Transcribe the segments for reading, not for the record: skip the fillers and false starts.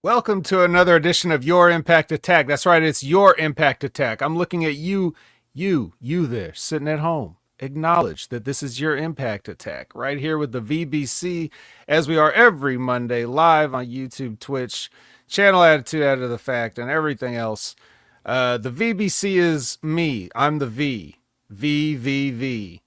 Welcome to another edition of Your Impact Attack. That's right, it's Your Impact Attack. I'm looking at you there, sitting at home. Acknowledge that this is your impact attack right here with the VBC, as we are every Monday live on YouTube, Twitch, Channel Attitude Out of the Fact, and everything else. The VBC is me. I'm the VVV.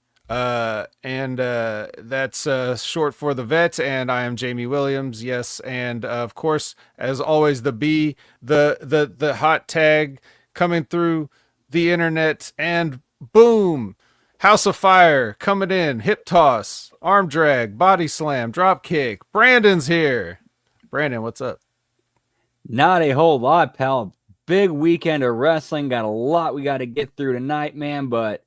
And that's short for the vet, and I am Jamie Williams. Yes, and of course, as always, the B, the hot tag coming through the internet, and boom, House of Fire coming in, hip toss, arm drag, body slam, drop kick. Brandon's here. Brandon, what's up? Not a whole lot, pal. Big weekend of wrestling. Got a lot we got to get through tonight, man. But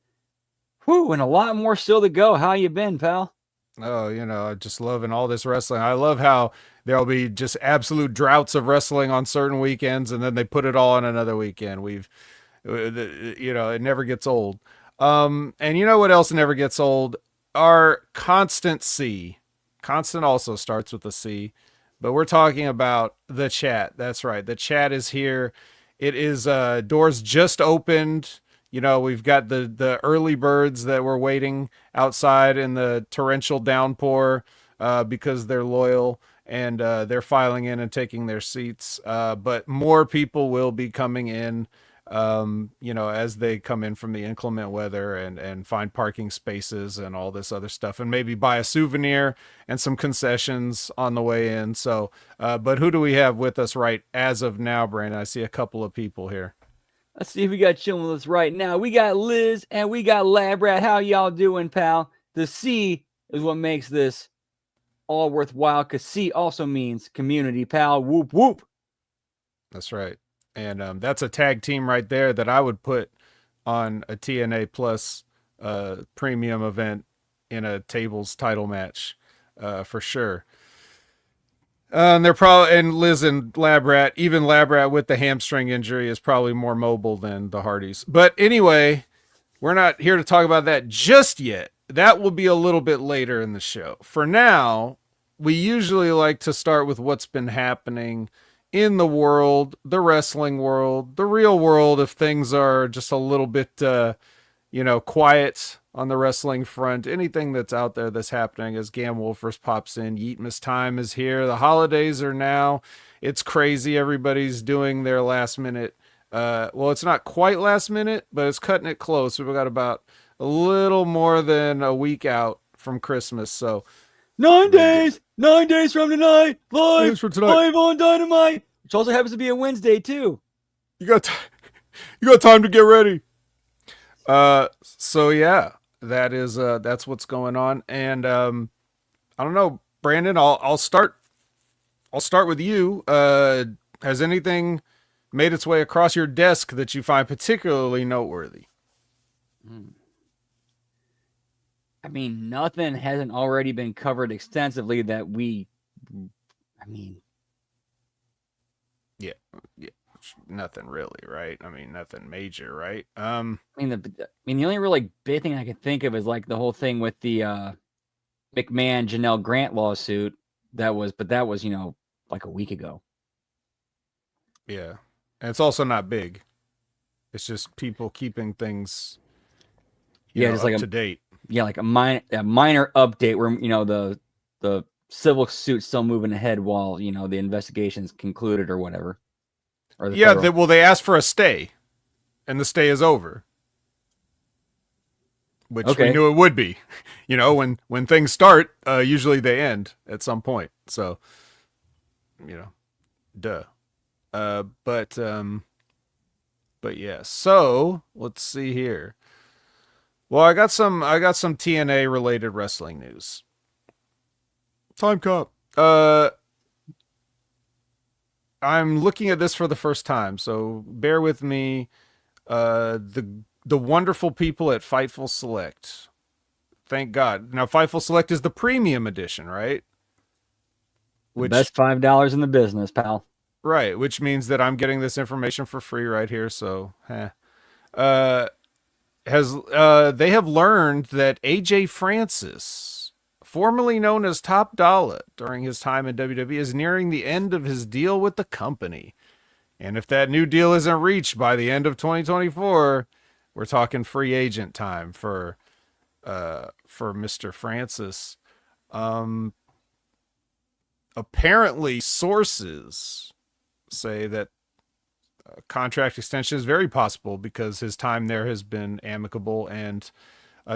whew, and a lot more still to go. How you been, pal? Oh, just loving all this wrestling. I love how there'll be just absolute droughts of wrestling on certain weekends, and then they put it all on another weekend. It never gets old. And you know what else never gets old? Our constant C. Constant also starts with a C, but we're talking about the chat. That's right. The chat is here. It is doors just opened. We've got the early birds that were waiting outside in the torrential downpour because they're loyal and they're filing in and taking their seats. But more people will be coming in, as they come in from the inclement weather and find parking spaces and all this other stuff, and maybe buy a souvenir and some concessions on the way in. So, but who do we have with us right as of now, Brandon? I see a couple of people here. Let's see if we got chilling with us right now. We got Liz and we got Lab Rat. How y'all doing, pal? The C is what makes this all worthwhile, because C also means community, pal. Whoop, whoop. That's right. And that's a tag team right there that I would put on a TNA Plus premium event in a tables title match for sure. And they're probably, and Liz and Labrat, even Labrat with the hamstring injury is probably more mobile than the Hardys. But anyway, we're not here to talk about that just yet. That will be a little bit later in the show. For now, we usually like to start with what's been happening in the world, the wrestling world, the real world, if things are just a little bit, quiet on the wrestling front. Anything that's out there that's happening as Gam Wolfers pops in. Yeetmas time is here. The holidays are now. It's crazy. Everybody's doing their last minute. Well, it's not quite last minute, but it's cutting it close. We've got about a little more than a week out from Christmas. So 9 days from tonight. Live from tonight. on Dynamite. Which also happens to be a Wednesday, too. You got time to get ready. So yeah, that's what's going on. And I don't know, Brandon, I'll start with you. Has anything made its way across your desk that you find particularly noteworthy? I mean, nothing hasn't already been covered extensively that Yeah, nothing really, right? I mean, nothing major, right? the only really big thing I can think of is like the whole thing with the McMahon Janelle Grant lawsuit. That was like a week ago. Yeah, and it's also not big. It's just people keeping things, just up like to date. Yeah, like a minor update where the civil suit's still moving ahead while the investigation's concluded or whatever. Or they asked for a stay, and the stay is over, which we knew it would be. When things start, usually they end at some point. So, duh. But yeah. So let's see here. Well, I got some TNA related wrestling news. Time cop. I'm looking at this for the first time, so bear with me. The wonderful people at Fightful Select. Thank God. Now, Fightful Select is the premium edition, right? Best $5 in the business, pal. Right, which means that I'm getting this information for free right here. So, they have learned that AJ Francis formerly known as Top Dollar during his time in WWE, is nearing the end of his deal with the company. And if that new deal isn't reached by the end of 2024, we're talking free agent time for Mr. Francis. Apparently, sources say that contract extension is very possible because his time there has been amicable, and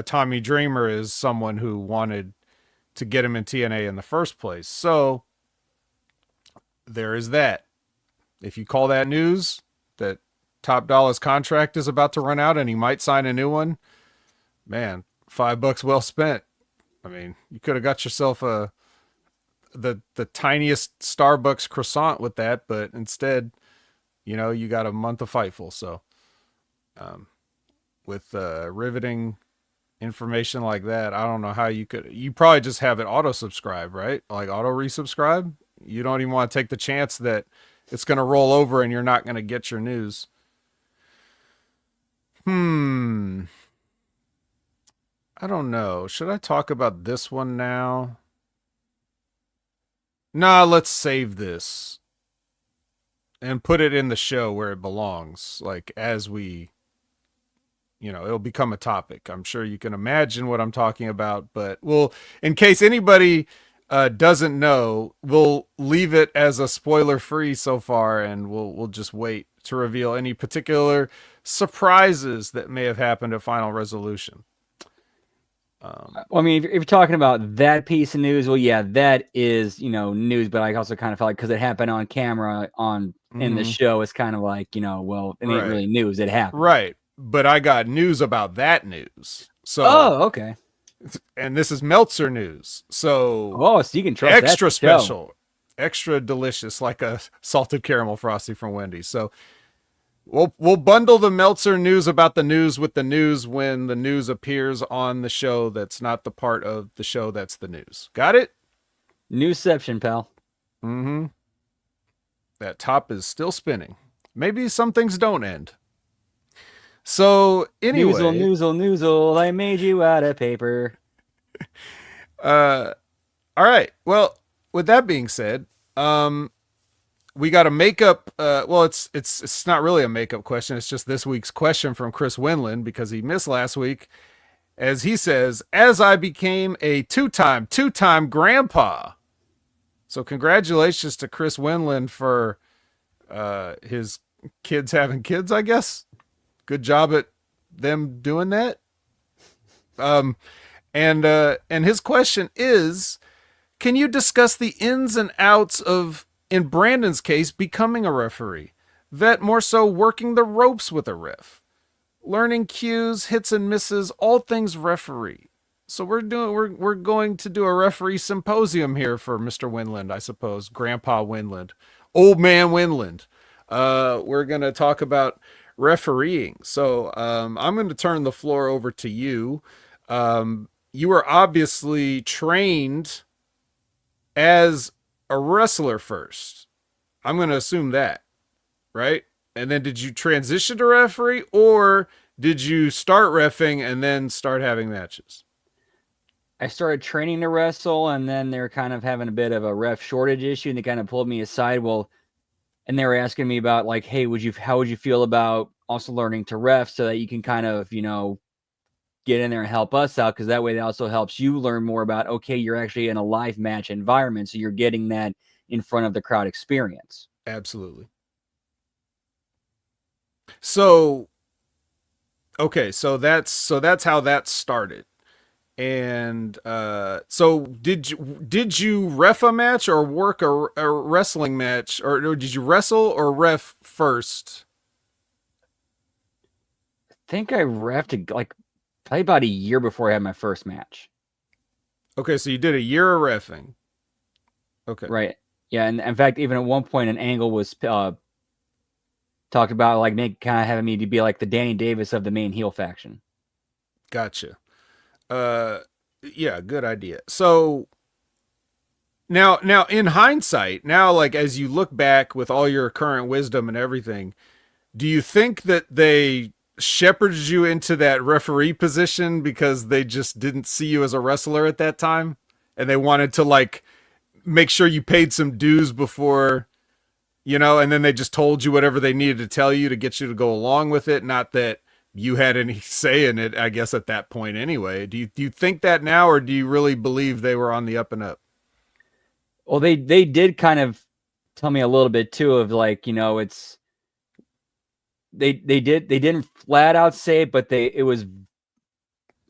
Tommy Dreamer is someone who wanted to get him in TNA in the first place. So there is that. If you call that news that Top Dollar's contract is about to run out and he might sign a new one, man, $5 well spent. I mean, you could have got yourself the tiniest Starbucks croissant with that, but instead, you got a month of Fightful. So, with riveting information like that, I don't know how you probably just have it auto subscribe, right? Like auto resubscribe. You don't even want to take the chance that it's going to roll over and you're not going to get your news. I don't know. Should I talk about this one now? Nah, let's save this and put it in the show where it belongs. Like, as we, it'll become a topic. I'm sure you can imagine what I'm talking about, but in case anybody doesn't know, we'll leave it as a spoiler free so far, and we'll just wait to reveal any particular surprises that may have happened at Final Resolution. I mean, if you're talking about that piece of news, well, yeah, that is, news, but I also kind of felt like because it happened on camera in the show, it's kind of like, well, it ain't really news. It happened. Right. But I got news about that news. So, okay. And this is Meltzer news. So, so you can trust extra special, extra delicious, like a salted caramel frosty from Wendy's. So, we'll bundle the Meltzer news about the news with the news when the news appears on the show that's not the part of the show that's the news. Got it? Newsception, pal. Mm-hmm. That top is still spinning. Maybe some things don't end. So, anyway. Noozle, I made you out of paper. All right. Well, with that being said, we got a makeup. It's not really a makeup question. It's just this week's question from Chris Winland because he missed last week. As he says, as I became a two-time grandpa. So congratulations to Chris Winland for his kids having kids, I guess. Good job at them doing that. And his question is, can you discuss the ins and outs of, in Brandon's case, becoming a referee? Vet more so working the ropes with a ref, learning cues, hits and misses, all things referee. So we're going to do a referee symposium here for Mr. Winland, I suppose. Grandpa Winland, old man Winland. We're going to talk about refereeing. So I'm going to turn the floor over to you. You were obviously trained as a wrestler first. I'm going to assume that, right? And then did you transition to referee, or did you start reffing and then start having matches? I started training to wrestle, and then they were kind of having a bit of a ref shortage issue, and they kind of pulled me aside. And they were asking me about, like, hey, how would you feel about also learning to ref so that you can kind of, get in there and help us out? Because that way it also helps you learn more about, okay, you're actually in a live match environment, so you're getting that in front of the crowd experience. Absolutely. So, okay, so that's how that started. And so did you ref a match or work a wrestling match, or did you wrestle or ref first? I think I refed like probably about a year before I had my first match. Okay, so you did a year of reffing. Okay. Right. Yeah, and in fact, even at one point, an angle was talked about, like, kind of having me to be like the Danny Davis of the main heel faction. Gotcha. Yeah, good idea. So now in hindsight, now, like, as you look back with all your current wisdom and everything, do you think that they shepherded you into that referee position because they just didn't see you as a wrestler at that time? and they wanted to like make sure you paid some dues before, and then they just told you whatever they needed to tell you to get you to go along with it. Not that you had any say in it, I guess, at that point anyway. Do you think that now, or do you really believe they were on the up and up? Well, they did kind of tell me a little bit too of like, it's they didn't flat out say it, but it was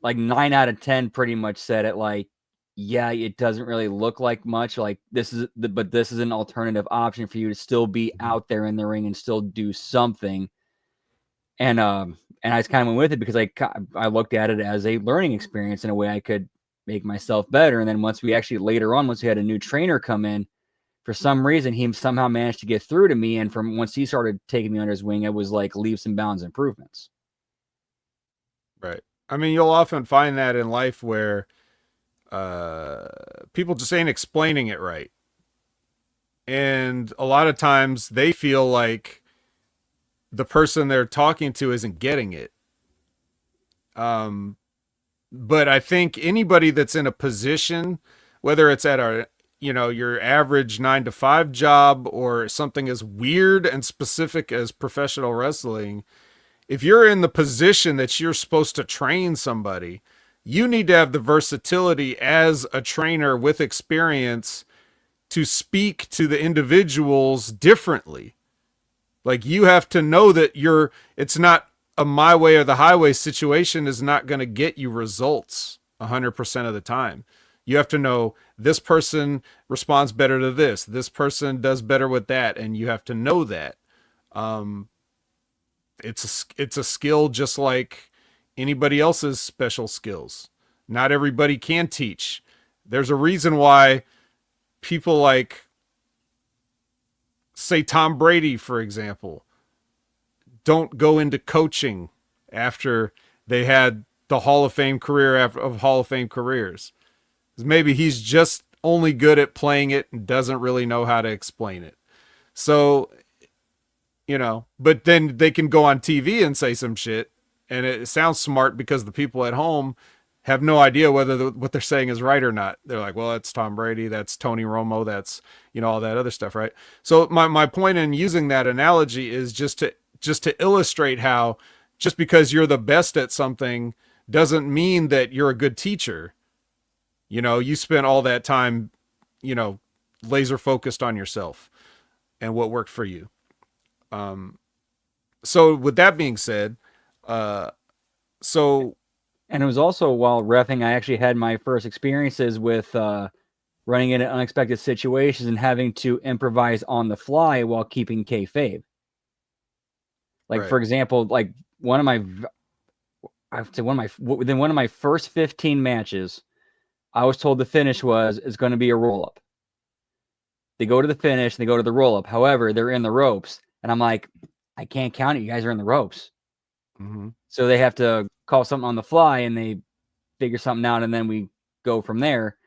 like 9 out of 10 pretty much said it like, yeah, it doesn't really look like much. Like but this is an alternative option for you to still be out there in the ring and still do something. And I just kind of went with it because I looked at it as a learning experience in a way I could make myself better. And then once we had a new trainer come in, for some reason, he somehow managed to get through to me. And from once he started taking me under his wing, it was like leaps and bounds improvements. Right. I mean, you'll often find that in life where people just ain't explaining it right. And a lot of times they feel like the person they're talking to isn't getting it. But I think anybody that's in a position, whether it's at your average 9 to 5 job or something as weird and specific as professional wrestling, if you're in the position that you're supposed to train somebody, you need to have the versatility as a trainer with experience to speak to the individuals differently. Like, you have to know that it's not a my way or the highway situation is not going to get you results 100% of the time. You have to know this person responds better to this. This person does better with that. And you have to know that. It's a skill just like anybody else's special skills. Not everybody can teach. There's a reason why people like, say, Tom Brady, for example, don't go into coaching after they had the Hall of Fame career of Hall of Fame careers. Maybe he's just only good at playing it and doesn't really know how to explain it. So, but then they can go on TV and say some shit, and it sounds smart because the people at home have no idea whether what they're saying is right or not. They're like, well, that's Tom Brady, that's Tony Romo, that's, all that other stuff, right? So my point in using that analogy is just to illustrate how just because you're the best at something doesn't mean that you're a good teacher. You spent all that time, laser focused on yourself and what worked for you. So with that being said, and it was also while reffing, I actually had my first experiences with running into unexpected situations and having to improvise on the fly while keeping kayfabe. Like, right. For example, like within one of my first 15 matches, I was told the finish is going to be a roll up. They go to the finish, and they go to the roll up. However, they're in the ropes, and I'm like, I can't count it. You guys are in the ropes. Mm-hmm. So they have to call something on the fly, and they figure something out, and then we go from there.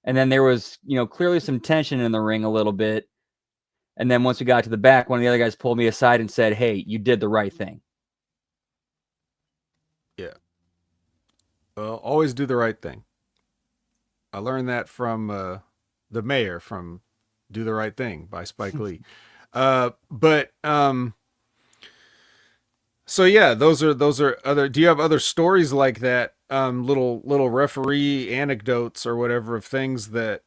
And then there was, clearly some tension in the ring a little bit. And then once we got to the back, one of the other guys pulled me aside and said, hey, you did the right thing. Yeah. Well, always do the right thing. I learned that from the mayor from Do the Right Thing by Spike Lee. So yeah, those are other. Do you have other stories like that? Little referee anecdotes or whatever of things that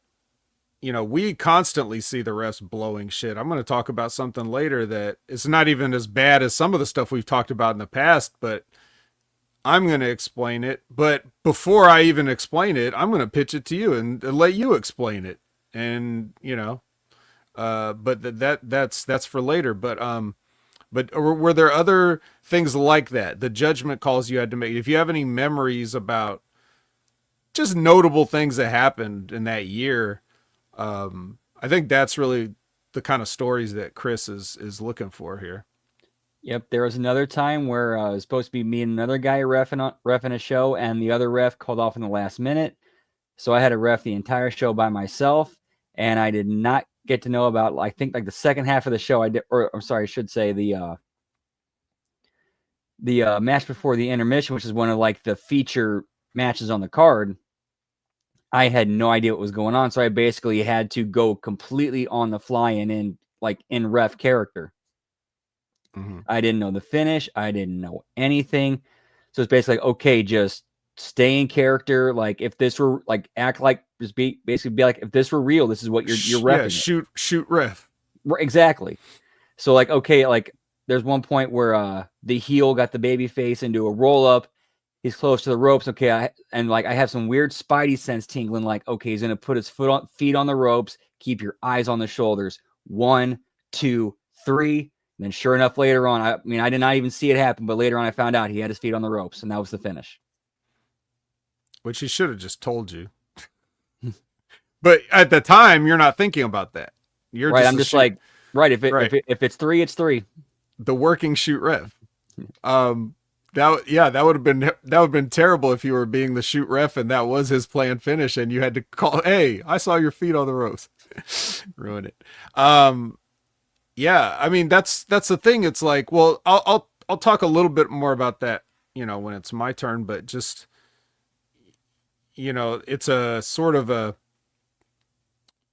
we constantly see the refs blowing shit. I'm going to talk about something later that is not even as bad as some of the stuff we've talked about in the past, but I'm going to explain it. But before I even explain it, I'm going to pitch it to you and let you explain it. And but that's for later. But were there other things like that? The judgment calls you had to make. If you have any memories about just notable things that happened in that year, I think that's really the kind of stories that Chris is looking for here. Yep, there was another time where it was supposed to be me and another guy reffing a show, and the other ref called off in the last minute. So I had to ref the entire show by myself, and I did not get to know about, I think, like the second half of the show. I should say the match before the intermission, which is one of like the feature matches on the card. I had no idea what was going on, so I basically had to go completely on the fly and in ref character. Mm-hmm. I didn't know the finish. I didn't know anything. So it's basically okay, just stay in character. Like if this were like act like just basically be like if this were real, this is what you're Yeah, repping it. shoot ref. Exactly. So like okay, like there's one point where the heel got the baby face into a roll up. He's close to the ropes. Okay, I have some weird spidey sense tingling. Like okay, he's gonna put his feet on the ropes. Keep your eyes on the shoulders. 1, 2, 3. And then sure enough, later on, I mean, I did not even see it happen, but later on, I found out he had his feet on the ropes, and that was the finish. Which he should have just told you. But at the time, you're not thinking about that. You're right. just I'm just like, right. If it's 3, it's 3. the working shoot ref. That would have been terrible if you were being the shoot ref and that was his planned finish and you had to call, hey, I saw your feet on the ropes. Ruin it. Yeah, I mean that's the thing. It's like, well, I'll talk a little bit more about that, when it's my turn, but just it's a sort of a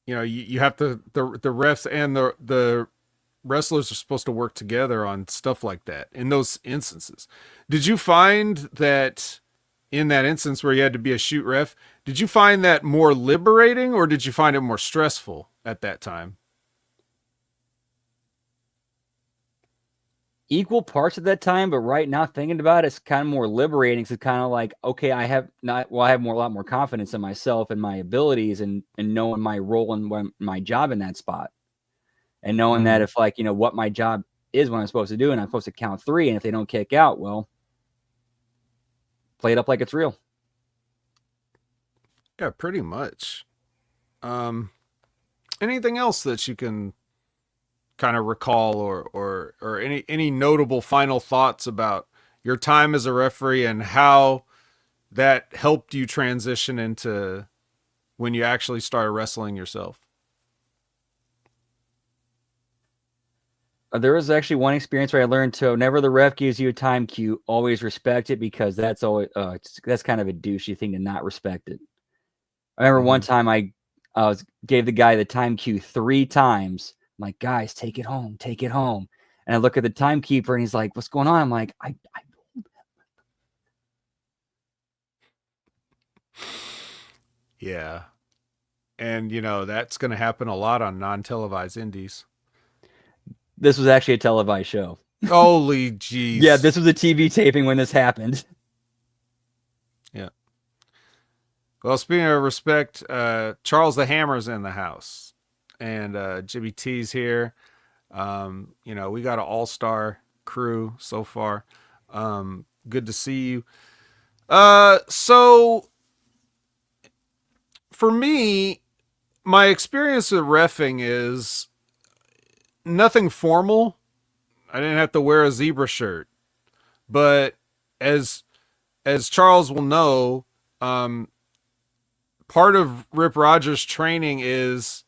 you have to the refs and the wrestlers are supposed to work together on stuff like that in those instances. Did you find that in that instance where you had to be a shoot ref, did you find that more liberating or did you find it more stressful at that time? Equal parts at that time, but right now thinking about it, it's kind of more liberating. It's kind of like, okay, I have a lot more confidence in myself and my abilities and knowing my role and my job in that spot. And knowing that if like, what my job is when I'm supposed to do, and I'm supposed to count 3. And if they don't kick out, well, play it up like it's real. Yeah, pretty much. Anything else that you can kind of recall or any notable final thoughts about your time as a referee and how that helped you transition into when you actually started wrestling yourself? There was actually one experience where I learned to whenever the ref gives you a time cue, always respect it because that's always that's kind of a douchey thing to not respect it. I remember one time I gave the guy the time cue 3 times. I'm like, guys, take it home, take it home. And I look at the timekeeper and he's like, what's going on? I'm like, I Yeah. And that's going to happen a lot on non-televised indies. This was actually a televised show. Holy jeez. Yeah, this was a TV taping when this happened. Yeah. Well, speaking of respect, Charles the Hammer's in the house. And Jimmy T's here. We got an all-star crew so far. Good to see you. So for me, my experience with reffing is nothing formal. I didn't have to wear a zebra shirt, but as Charles will know, part of Rip Rogers' training is,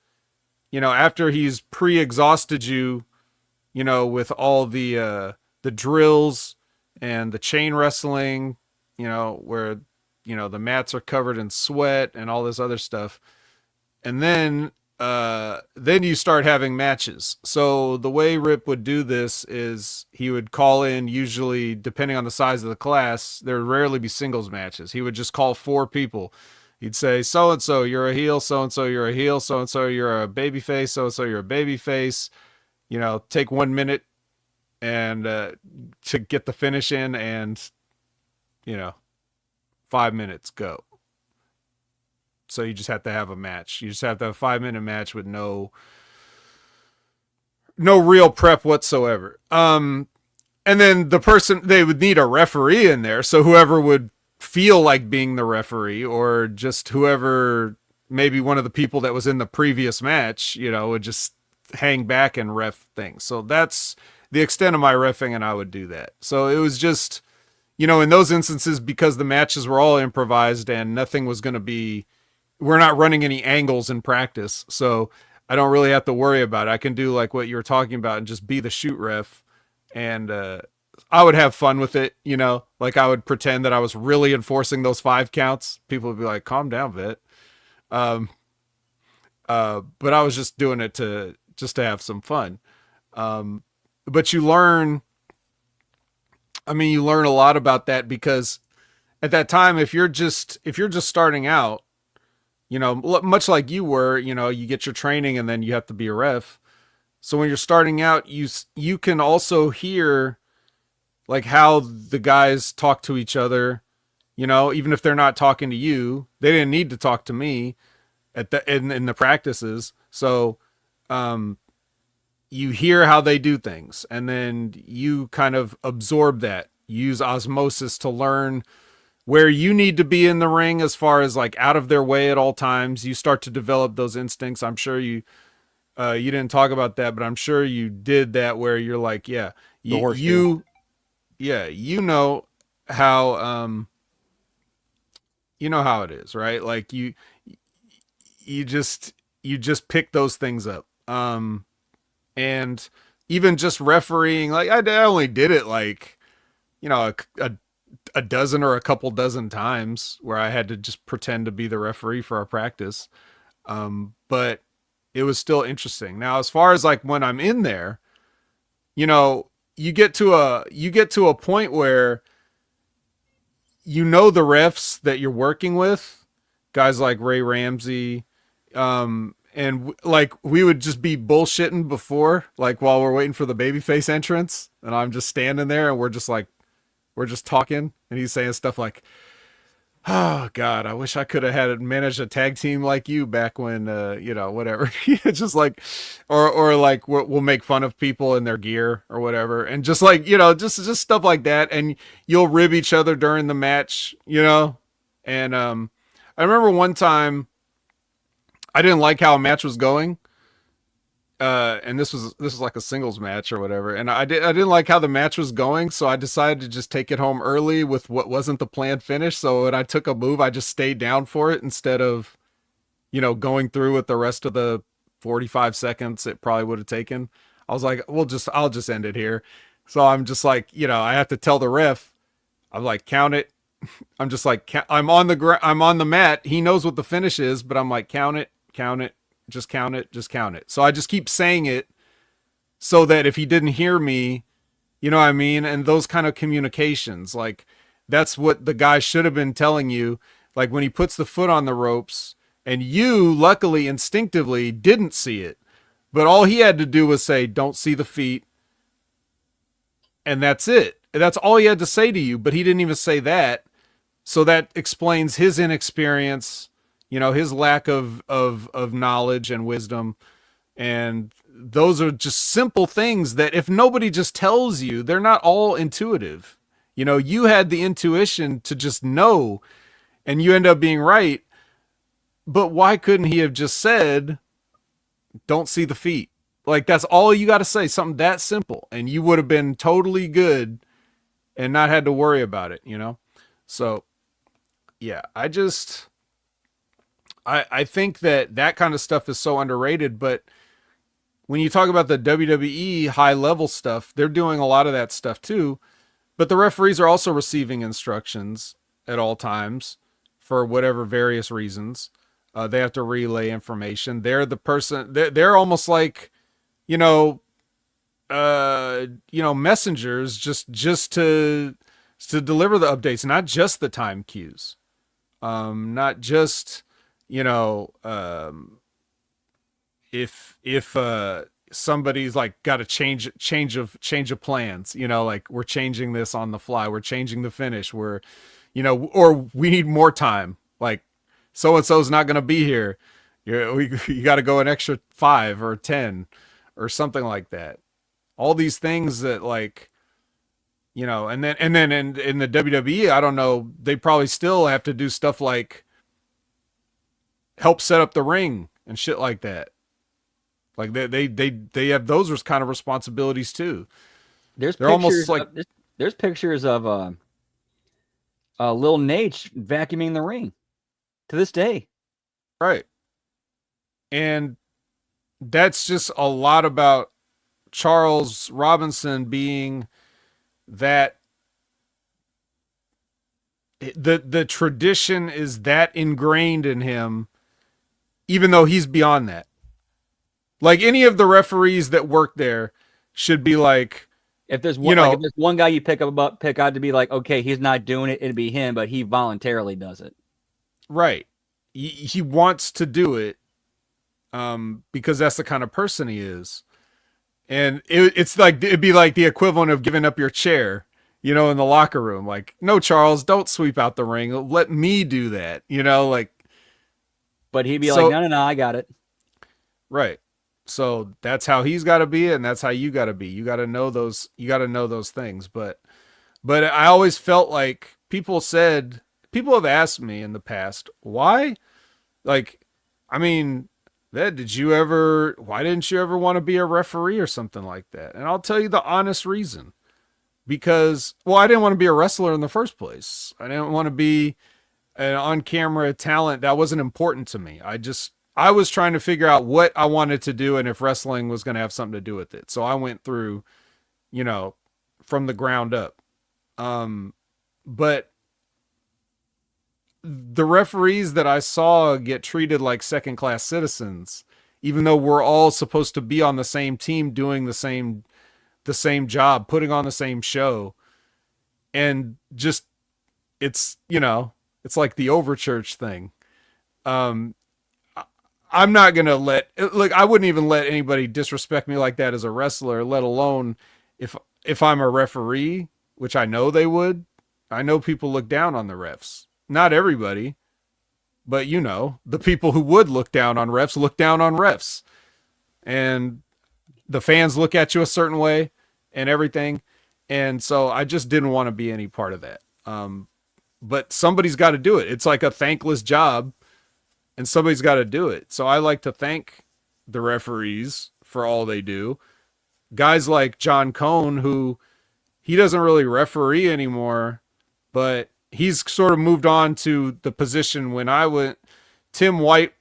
after he's pre-exhausted you, with all the drills and the chain wrestling, where the mats are covered in sweat and all this other stuff, and then you start having matches. So the way Rip would do this is he would call in, usually depending on the size of the class, there would rarely be singles matches. He would just call 4 people. He'd say, so-and-so, you're a heel, so-and-so, you're a heel, so-and-so, you're a baby face, so-and-so, you're a baby face. Take 1 minute and to get the finish in and, 5 minutes, go. So you just have to have a match. You just have to have a 5-minute match with no real prep whatsoever. And then they would need a referee in there. So whoever would feel like being the referee, or just whoever, maybe one of the people that was in the previous match, would just hang back and ref things. So that's the extent of my reffing, and I would do that. So it was just, in those instances, because the matches were all improvised and nothing was going to be, we're not running any angles in practice, so I don't really have to worry about it. I can do like what you were talking about and just be the shoot ref, and I would have fun with it, like I would pretend that I was really enforcing those 5 counts. People would be like, calm down, Vet. um, but I was just doing it to have some fun. Um, but you learn, I mean, you learn a lot about that because at that time, if you're just starting out, you know, much like you were, you know, you get your training and then you have to be a ref. So when you're starting out, you can also hear like how the guys talk to each other. You know, even if they're not talking to you, they didn't need to talk to me at the in the practices. So um, you hear how they do things, and then you kind of absorb that. Use osmosis to learn where you need to be in the ring as far as like out of their way at all times. You start to develop those instincts. I'm sure you didn't talk about that, but I'm sure you did that where you're like, yeah, The horseshoe. you yeah, how you know how it is, right? Like you just you just pick those things up. And even just refereeing, like I only did it like, you know, a dozen or a couple dozen times where I had to just pretend to be the referee for our practice. But it was still interesting. Now, as far as like when I'm in there, you know, you get to a point where you know the refs that you're working with, guys like Ray Ramsey, and like we would just be bullshitting before, like while we're waiting for the babyface entrance, and I'm just standing there and we're just talking, and he's saying stuff like, "Oh God, I wish I could have had managed a tag team like you back when, you know, whatever." It's just like, or like we'll make fun of people in their gear or whatever, and just like you know, just stuff like that, and you'll rib each other during the match, you know, and I remember one time I didn't like how a match was going, and this was like a singles match or whatever, and I didn't like how the match was going, so I decided to just take it home early with what wasn't the planned finish. So when I took a move, I just stayed down for it instead of, you know, going through with the rest of the 45 seconds it probably would have taken. I was like, I'll just end it here. So I'm just like, you know, I have to tell the ref, I'm like, count it. I'm just like, I'm on the mat. He knows what the finish is, but I'm like, count it, just count it, just count it. So I just keep saying it so that if he didn't hear me, you know what I mean? And those kind of communications, like that's what the guy should have been telling you. Like when he puts the foot on the ropes and you luckily instinctively didn't see it, but all he had to do was say, don't see the feet. And that's it. That's all he had to say to you, but he didn't even say that. So that explains his inexperience, you know, his lack of knowledge and wisdom. And those are just simple things that if nobody just tells you, they're not all intuitive. You know, you had the intuition to just know and you end up being right. But why couldn't he have just said, don't see the feet? Like that's all you got to say, something that simple, and you would have been totally good and not had to worry about it, you know? So, yeah, I think that that kind of stuff is so underrated, but when you talk about the WWE high level stuff, they're doing a lot of that stuff too. But the referees are also receiving instructions at all times for whatever various reasons. They have to relay information. They're the person. They're almost like, you know, messengers just to deliver the updates, not just the time cues, not just you know if somebody's like got a change of plans, you know, like we're changing this on the fly, we're changing the finish, we're you know, or we need more time, like so and so's not going to be here, you got to go an extra 5 or 10 or something like that. All these things that like you know, and then in the WWE, I don't know, they probably still have to do stuff like help set up the ring and shit like that. Like they have those kind of responsibilities too. There's They're almost pictures like of there's pictures of Lil Nate vacuuming the ring to this day. right. And that's just a lot about Charles Robinson being that the tradition is that ingrained in him even though he's beyond that. Like any of the referees that work there should be like, If there's you one, like if know, there's one guy you pick out to be like, okay, he's not doing it, it'd be him, but he voluntarily does it. right. He wants to do it because that's the kind of person he is. And it's like, it'd be like the equivalent of giving up your chair, in the locker room. Like, no, Charles, don't sweep out the ring. Let me do that, like, But he'd be like, so, no, no, no, I got it. right. So that's how he's got to be, and that's how you got to be. You got to know those. You got to know those things. But I always felt like people have asked me in the past why, like, I mean, why didn't you ever want to be a referee or something like that? And I'll tell you the honest reason. Because, well, I didn't want to be a wrestler in the first place. I didn't want to be an on-camera talent. That wasn't important to me. I was trying to figure out what I wanted to do and if wrestling was going to have something to do with it. So I went through, you know, from the ground up. But the referees that I saw get treated like second-class citizens, even though we're all supposed to be on the same team doing the same job, putting on the same show, and just it's like the overchurch thing. Um, I'm not gonna I wouldn't even let anybody disrespect me like that as a wrestler, let alone if I'm a referee, which I know they would. I know people look down on the refs. Not everybody, but the people who would look down on refs look down on refs. And the fans look at you a certain way and everything. And so I just didn't want to be any part of that. But somebody's got to do it. It's like a thankless job, and somebody's got to do it. So I like to thank the referees for all they do. Guys like John Cone, who he doesn't really referee anymore, but he's sort of moved on to the position when I went. Tim White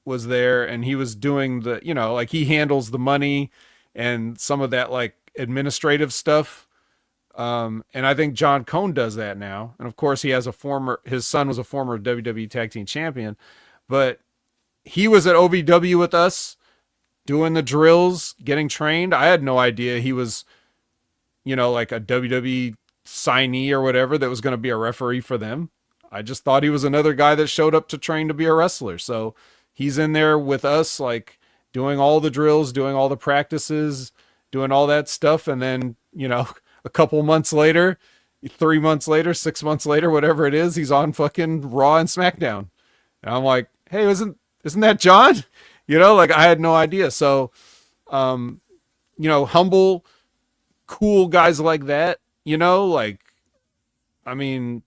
was there, and he was doing like he handles the money and some of that like administrative stuff. And I think John Cone does that now. And of course, his son was a former WWE Tag Team Champion, but he was at OVW with us doing the drills, getting trained. I had no idea he was, like a WWE signee or whatever that was going to be a referee for them. I just thought he was another guy that showed up to train to be a wrestler. So he's in there with us, like doing all the drills, doing all the practices, doing all that stuff. And then, a couple months later, 3 months later, 6 months later, whatever it is, he's on fucking Raw and SmackDown. And I'm like, hey, isn't that John? Like I had no idea. So, humble, cool guys like that, like, I mean,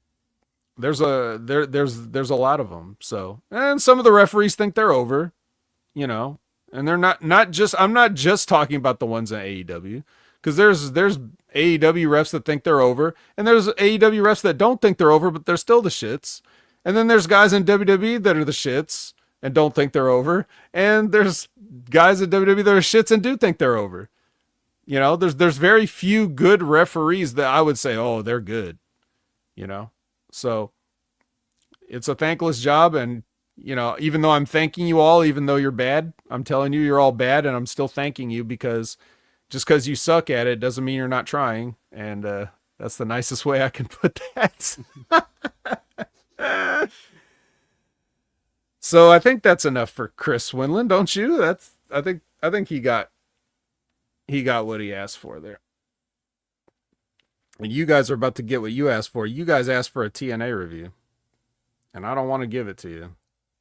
there's a lot of them. So, and some of the referees think they're over, and they're not just, I'm not just talking about the ones in AEW, because there's AEW refs that think they're over, and there's AEW refs that don't think they're over, but they're still the shits. And then there's guys in WWE that are the shits and don't think they're over, and there's guys in WWE that are shits and do think they're over. There's very few good referees that I would say, oh, they're good. So it's a thankless job, and even though I'm thanking you all, even though you're bad, I'm telling you you're all bad, and I'm still thanking you, because just because you suck at it doesn't mean you're not trying. And that's the nicest way I can put that. So I think that's enough for Chris Winland, don't you? I think he got what he asked for there. And you guys are about to get what you asked for. You guys asked for a TNA review, and I don't want to give it to you,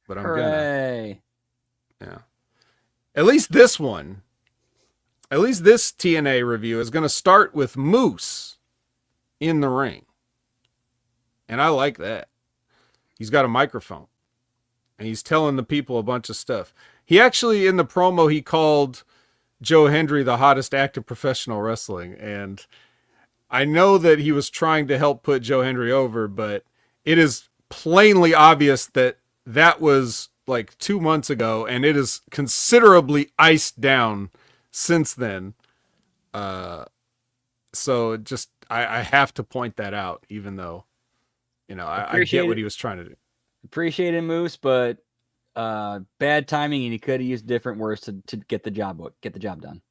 but I'm Hooray. gonna. Yeah. At least this TNA review is going to start with Moose in the ring. And I like that. He's got a microphone, and he's telling the people a bunch of stuff. He actually, in the promo, he called Joe Hendry the hottest active professional wrestling. And I know that he was trying to help put Joe Hendry over, but it is plainly obvious that was like 2 months ago, and it is considerably iced down since then. So just, I have to point that out, even though, I get what he was trying to do. Appreciate it, Moose, but bad timing, and he could have used different words to get the job done.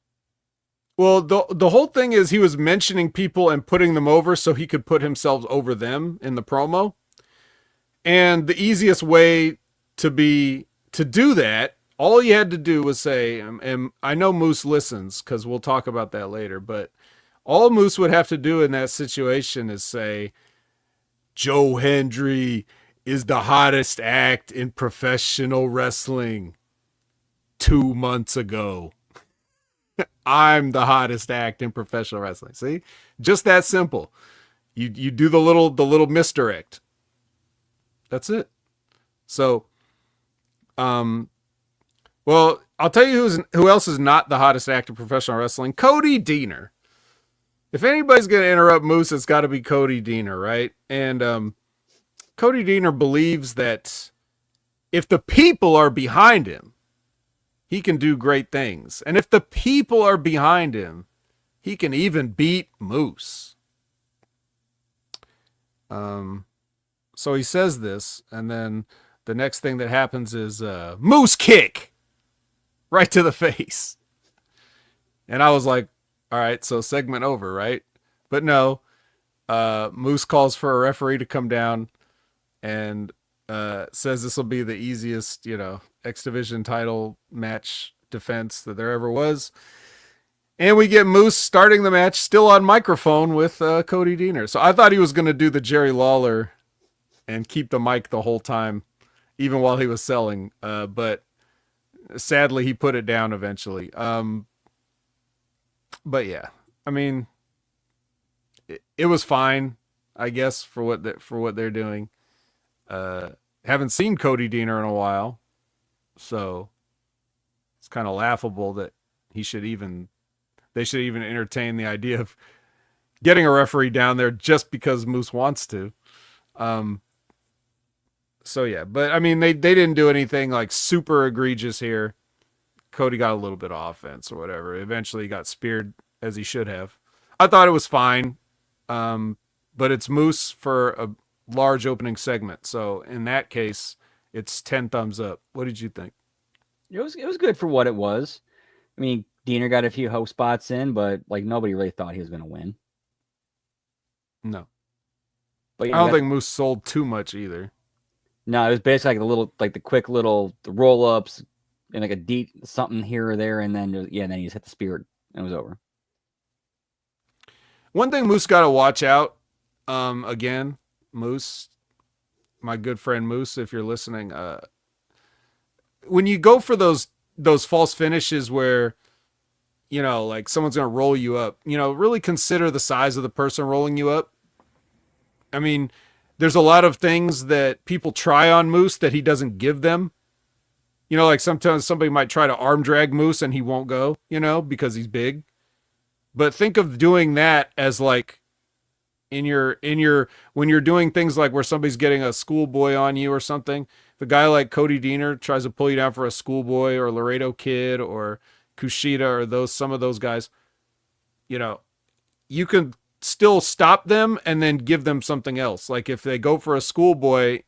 Well, the whole thing is he was mentioning people and putting them over so he could put himself over them in the promo. And the easiest way to do that, all you had to do was say, and I know Moose listens because we'll talk about that later, but all Moose would have to do in that situation is say, Joe Hendry is the hottest act in professional wrestling 2 months ago. I'm the hottest act in professional wrestling. See? Just that simple. You do the little misdirect. That's it. So, well, I'll tell you who else is not the hottest act in professional wrestling. Cody Deaner. If anybody's going to interrupt Moose, it's got to be Cody Deaner, right? And Cody Deaner believes that if the people are behind him, he can do great things. And if the people are behind him, he can even beat Moose. So he says this, and then the next thing that happens is Moose kick right to the face. And I was like, all right, so segment over, right? But no, Moose calls for a referee to come down and says this will be the easiest, X Division title match defense that there ever was. And we get Moose starting the match still on microphone with Cody Deaner. So I thought he was going to do the Jerry Lawler and keep the mic the whole time, even while he was selling. But sadly, he put it down eventually. But yeah, I mean, it was fine, I guess, for what they're doing. Haven't seen Cody Deaner in a while, so it's kind of laughable that they should even entertain the idea of getting a referee down there just because Moose wants to. So yeah, but I mean, they didn't do anything like super egregious here. Cody got a little bit of offense or whatever. Eventually he got speared as he should have. I thought it was fine. But it's Moose for a large opening segment. So in that case, it's 10 thumbs up. What did you think? It was good for what it was. I mean, Deaner got a few hope spots in, but like nobody really thought he was going to win. No. But I don't think Moose sold too much either. No, it was basically the quick little roll ups and like a deep something here or there, and then then he just hit the spear and it was over. One thing Moose got to watch out. Again, Moose, my good friend Moose, if you're listening, when you go for those false finishes where, like someone's going to roll you up, really consider the size of the person rolling you up. I mean, there's a lot of things that people try on Moose that he doesn't give them. Like sometimes somebody might try to arm drag Moose and he won't go, because he's big. But think of doing that as like when you're doing things like where somebody's getting a schoolboy on you or something. If a guy like Cody Deaner tries to pull you down for a schoolboy or Laredo Kid or Kushida or some of those guys, you can still stop them and then give them something else. Like if they go for a schoolboy,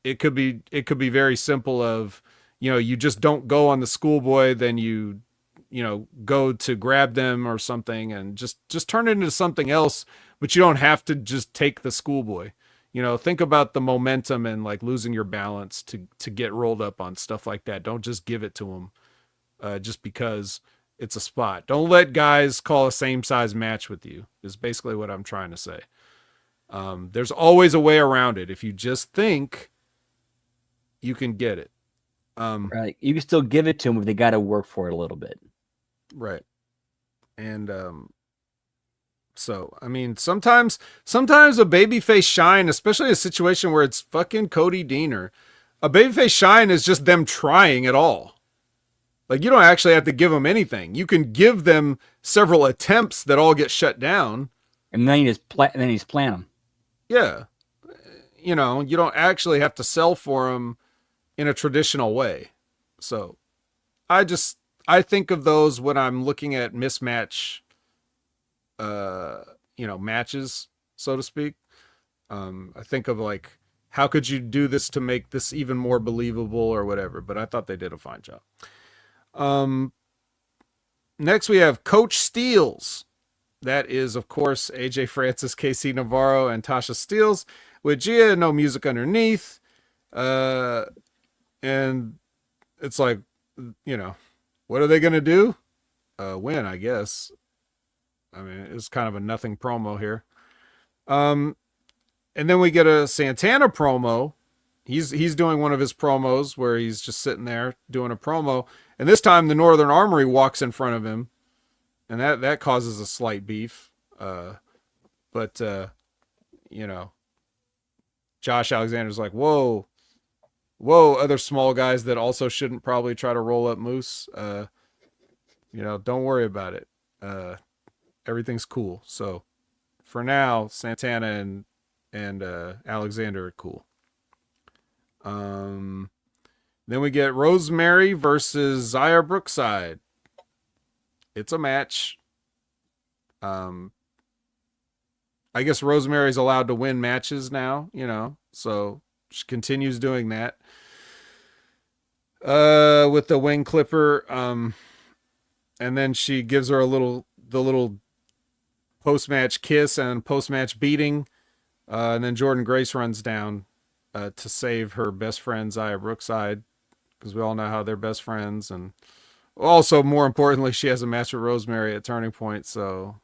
it could be very simple of, you just don't go on the schoolboy, then you go to grab them or something and just turn it into something else, but you don't have to just take the schoolboy. Think about the momentum and like losing your balance to get rolled up on stuff like that. Don't just give it to them just because it's a spot. Don't let guys call a same size match with you is basically what I'm trying to say. There's always a way around it. If you just think, you can get it. Right. You can still give it to them if they got to work for it a little bit. Right. And so I mean sometimes a babyface shine, especially a situation where it's fucking Cody Deaner, a babyface shine is just them trying at all. Like you don't actually have to give them anything. You can give them several attempts that all get shut down. And then you just plant them. Yeah. You don't actually have to sell for them in a traditional way. So I think of those when I'm looking at mismatch, matches, so to speak. I think of like how could you do this to make this even more believable or whatever? But I thought they did a fine job. Next we have Coach Steels. That is, of course, AJ Francis, KC Navarro, and Tasha Steels with Gia, no music underneath. And it's like, what are they going to do? Win, I guess. I mean, it's kind of a nothing promo here. And then we get a Santana promo. He's doing one of his promos where he's just sitting there doing a promo. And this time the Northern Armory walks in front of him. And that causes a slight beef. But Josh Alexander's like, whoa, other small guys that also shouldn't probably try to roll up Moose. Don't worry about it. Everything's cool. So for now, Santana and Alexander are cool. Then we get Rosemary versus Zaya Brookside. It's a match. I guess Rosemary's allowed to win matches now, so she continues doing that. With the wing clipper. And then she gives her the little post-match kiss and post-match beating. And then Jordan Grace runs down to save her best friend, Zaya Brookside, because we all know how they're best friends. And also, more importantly, she has a match with Rosemary at Turning Point. So,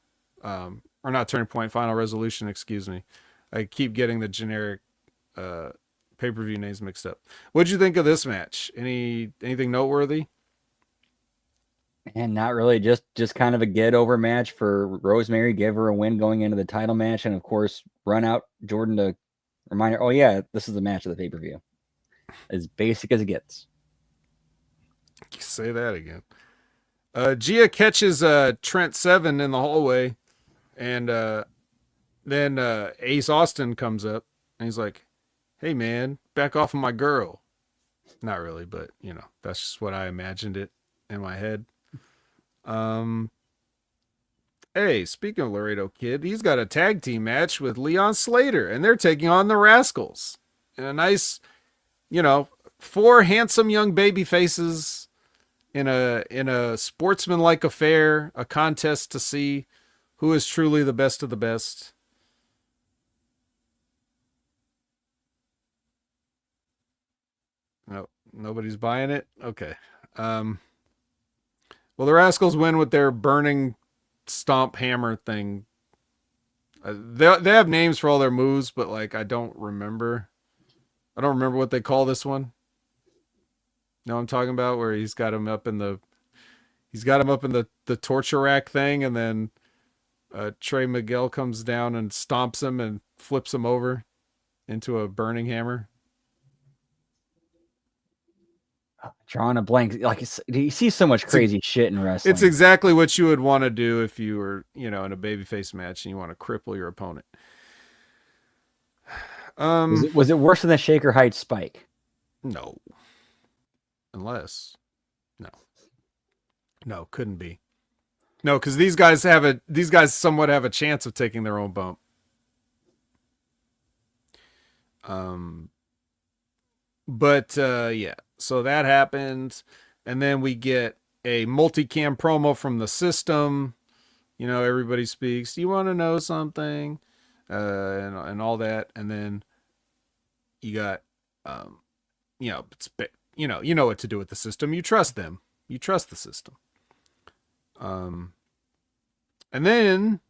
or not Turning Point, Final Resolution, excuse me. I keep getting the generic pay-per-view names mixed up. What'd you think of this match? Anything noteworthy? And not really, just kind of a get-over match for Rosemary. Give her a win going into the title match. And, of course, run out Jordan to remind her, oh, yeah, this is the match of the pay-per-view. As basic as it gets. Say that again. Gia catches Trent Seven in the hallway, and then Ace Austin comes up, and he's like, hey, man, back off of my girl. Not really, but, that's just what I imagined it in my head. Hey, speaking of Laredo Kid, he's got a tag team match with Leon Slater, and they're taking on the Rascals. And a nice, 4 handsome young baby faces in a sportsmanlike affair, a contest to see who is truly the best of the best. No, nobody's buying it. Okay. Well, the Rascals win with their burning stomp hammer thing. They have names for all their moves, but I don't remember. I don't remember what they call this one. You know what I'm talking about, where he's got him up in the torture rack thing, and then Trey Miguel comes down and stomps him and flips him over into a burning hammer. Drawing a blank. You see so much crazy shit in wrestling. It's exactly what you would want to do if you were, in a babyface match and you want to cripple your opponent. Was it worse than the Shaker Heights spike? No. Unless. No, couldn't be. No, because these guys somewhat have a chance of taking their own bump. But yeah, so that happened, and then we get a multicam promo from the System. Everybody speaks. Do you want to know something? And all that, and then you got, you know what to do with the System. You trust them. You trust the System. And then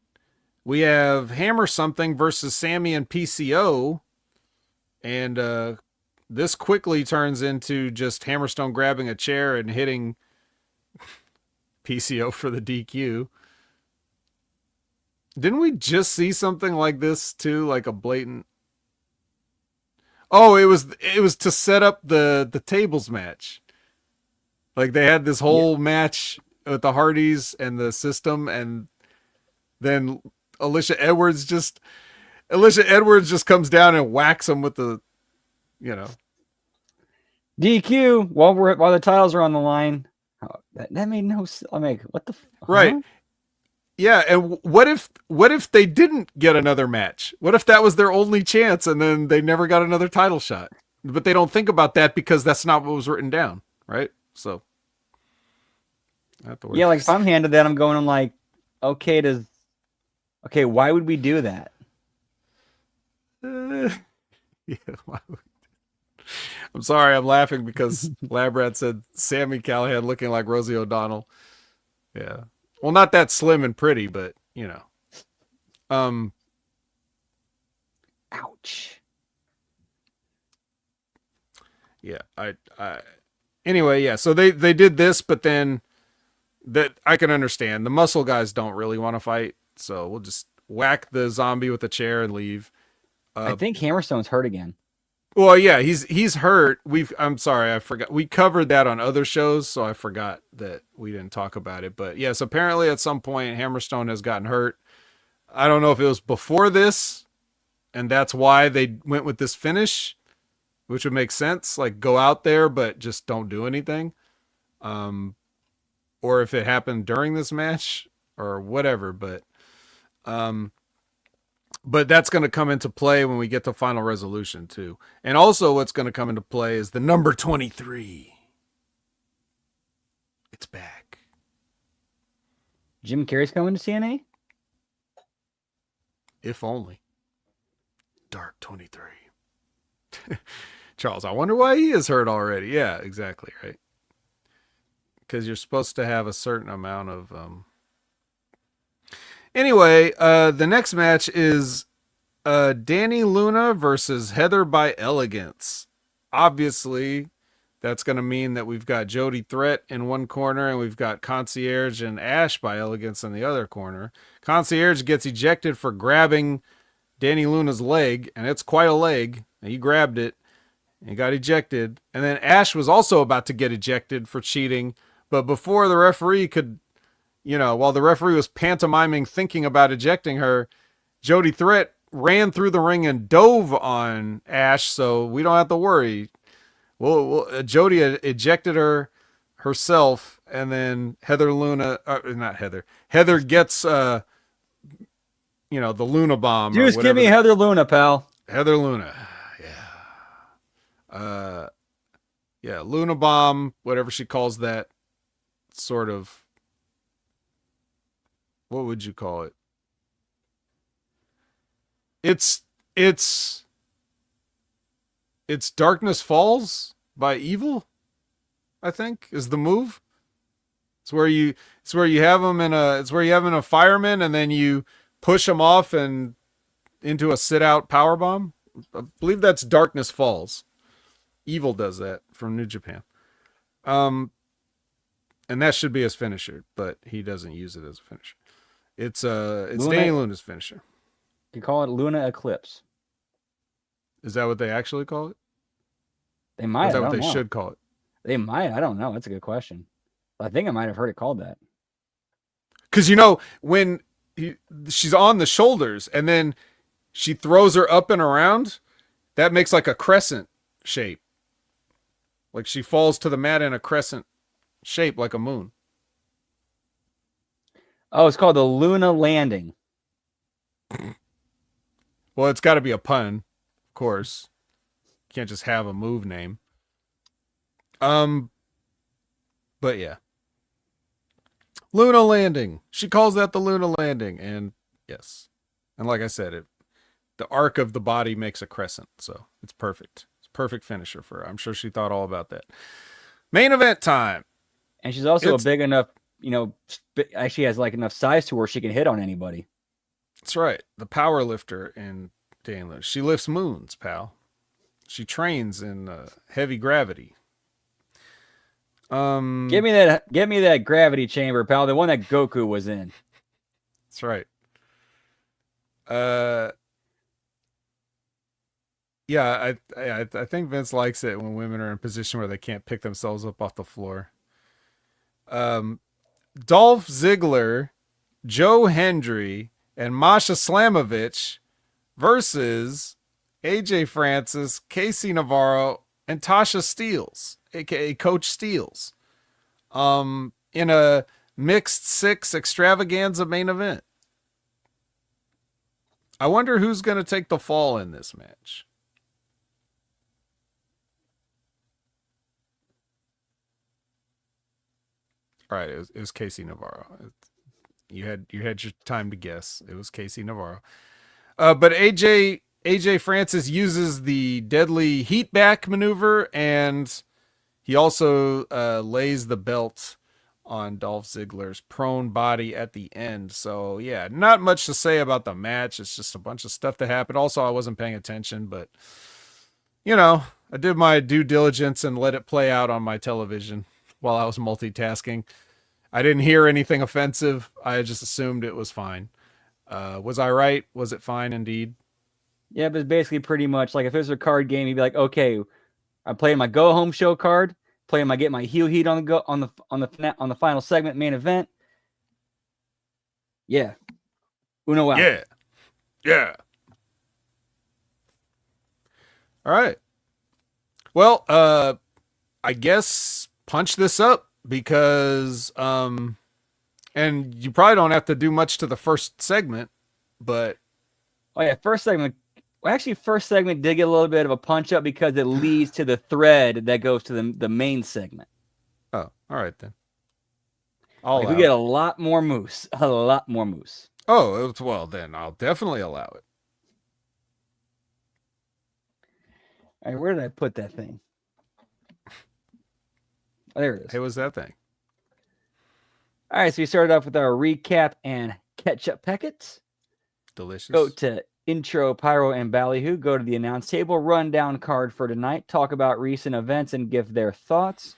we have Hammer Something versus Sammy and PCO, and this quickly turns into just Hammerstone grabbing a chair and hitting PCO for the DQ. Didn't we just see something like this too, like a blatant? Oh, it was to set up the tables match. Like they had this whole match with the Hardys and the System, and then Alicia Edwards just comes down and whacks him with the, DQ while the titles are on the line. Oh, that made no sense. I'm like, what the? Right. Huh? Yeah, and what if they didn't get another match? What if that was their only chance and then they never got another title shot? But they don't think about that because that's not what was written down, right? So I have to worry. Yeah, like if I'm handed that, I'm like, okay, why would we do that? Yeah, I'm sorry, I'm laughing because Labrat said Sammy Callahan looking like Rosie O'Donnell. Yeah. Well, not that slim and pretty, but you know. Um Ouch. yeah, I anyway, yeah. So they did this, but then that I can understand. The muscle guys don't really want to fight, so we'll just whack the zombie with a chair and leave. I think Hammerstone's hurt again. Well, yeah, he's hurt. I'm sorry, I forgot. We covered that on other shows, so I forgot that we didn't talk about it. But yes, apparently at some point Hammerstone has gotten hurt. I don't know if it was before this, and that's why they went with this finish, which would make sense. Like go out there, but just don't do anything. Or if it happened during this match or whatever. But that's going to come into play when we get to Final Resolution too. And also what's going to come into play is the number 23. It's back. Jim Carrey's coming to CNA? If only. Dark 23. Charles, I wonder why he is hurt already. Yeah, exactly, right? Because you're supposed to have a certain amount of Anyway, the next match is Danny Luna versus Heather by Elegance. Obviously, that's going to mean that we've got Jody Threat in one corner and we've got Concierge and Ash by Elegance in the other corner. Concierge gets ejected for grabbing Danny Luna's leg, and it's quite a leg. He grabbed it and got ejected. And then Ash was also about to get ejected for cheating, but before the referee could, while the referee was pantomiming thinking about ejecting her, Jody Threat ran through the ring and dove on Ash, so we don't have to worry. Jody ejected her herself, and then Heather gets the Luna bomb. Just give me Heather Luna, pal. Heather Luna, yeah, Luna bomb, whatever she calls that sort of. What would you call it? It's Darkness Falls by Evil, I think, is the move. It's where you have them in a fireman and then you push them off and into a sit out power bomb. I believe that's Darkness Falls. Evil does that from New Japan. And that should be his finisher, but he doesn't use it as a finisher. It's Danny Luna's finisher. You call it Luna Eclipse. Is that what they actually call it? They might. Or is that what they should call it? They might. I don't know. That's a good question. I think I might have heard it called that. Because when she's on the shoulders and then she throws her up and around, that makes like a crescent shape. Like she falls to the mat in a crescent shape, like a moon. Oh, it's called the Luna Landing. Well, it's got to be a pun, of course. You can't just have a move name. But yeah. Luna Landing. She calls that the Luna Landing, and yes. And like I said, the arc of the body makes a crescent, so it's perfect. It's a perfect finisher for her. I'm sure she thought all about that. Main event time. And she's also a big enough, actually has like enough size to where she can hit on anybody. That's right. The power lifter in Danny Luna. She lifts moons, pal. She trains in heavy gravity. Give me that gravity chamber, pal. The one that Goku was in. That's right. Yeah, I think Vince likes it when women are in a position where they can't pick themselves up off the floor. Dolph Ziggler, Joe Hendry, and Masha Slamovich versus AJ Francis, Casey Navarro, and Tasha Steelz, aka Coach Steelz. In a mixed six extravaganza main event. I wonder who's going to take the fall in this match. All right, it was Casey Navarro. You had your time to guess. It was Casey Navarro. But AJ Francis uses the deadly heat back maneuver, and he also lays the belt on Dolph Ziggler's prone body at the end. So yeah, not much to say about the match. It's just a bunch of stuff that happened. Also, I wasn't paying attention, but you know, I did my due diligence and let it play out on my television while I was multitasking. I didn't hear anything offensive. I just assumed it was fine. Was I right? Was it fine indeed? Yeah, but it's basically pretty much like if it was a card game, you'd be like, okay, I'm playing my go home show card, playing my get my heel heat on the final segment main event. Yeah. Uno out. Yeah. Yeah. All right. Well, I guess punch this up because and you probably don't have to do much to the first segment, but oh yeah, first segment. Well, actually, first segment did get a little bit of a punch up because it leads to the thread that goes to the main segment. Oh, all right then. We get a lot more moose. A lot more moose. Oh, well then I'll definitely allow it. All right, where did I put that thing? Oh, there it is. Hey, what's that thing? All right, so we started off with our recap and catch-up packets. Delicious. Go to intro, pyro, and ballyhoo. Go to the announce table, rundown card for tonight, talk about recent events and give their thoughts.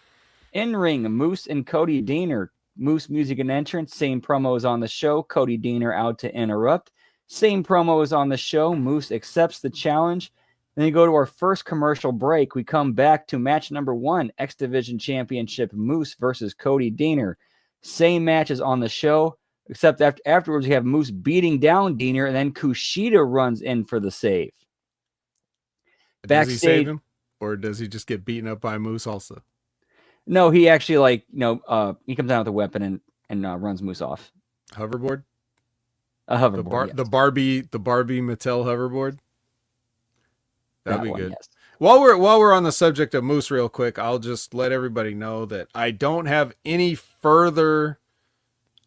In-ring, Moose and Cody Deaner. Moose music and entrance, same promos on the show. Cody Deaner out to interrupt. Same promos on the show. Moose accepts the challenge. Then you go to our first commercial break. We come back to match number 1, X Division Championship, Moose versus Cody Deaner. Same matches on the show, except afterwards we have Moose beating down Deaner, and then Kushida runs in for the save. Does he save him, or does he just get beaten up by Moose also? No, he actually he comes down with a weapon and runs Moose off. Hoverboard? A hoverboard. Yes. The Barbie Mattel hoverboard. That'd be good. Yes. While we're on the subject of Moose real quick, I'll just let everybody know that I don't have any further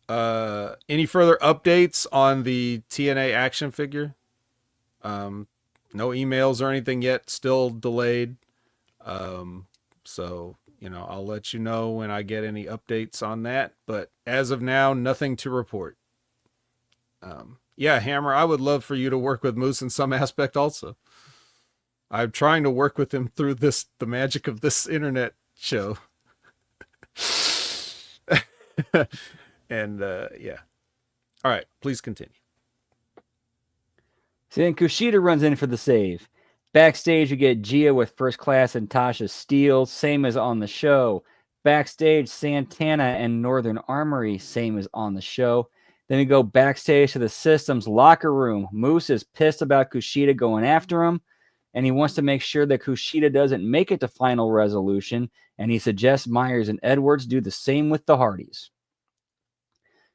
updates on the TNA action figure. No emails or anything yet, still delayed. So, I'll let you know when I get any updates on that, but as of now, nothing to report. Yeah, Hammer, I would love for you to work with Moose in some aspect also. I'm trying to work with him through the magic of this internet show. And yeah. All right, please continue. So then Kushida runs in for the save. Backstage, you get Gia with First Class and Tasha Steele, same as on the show. Backstage, Santana and Northern Armory, same as on the show. Then we go backstage to the System's locker room. Moose is pissed about Kushida going after him, and he wants to make sure that Kushida doesn't make it to final resolution, and he suggests Myers and Edwards do the same with the Hardys.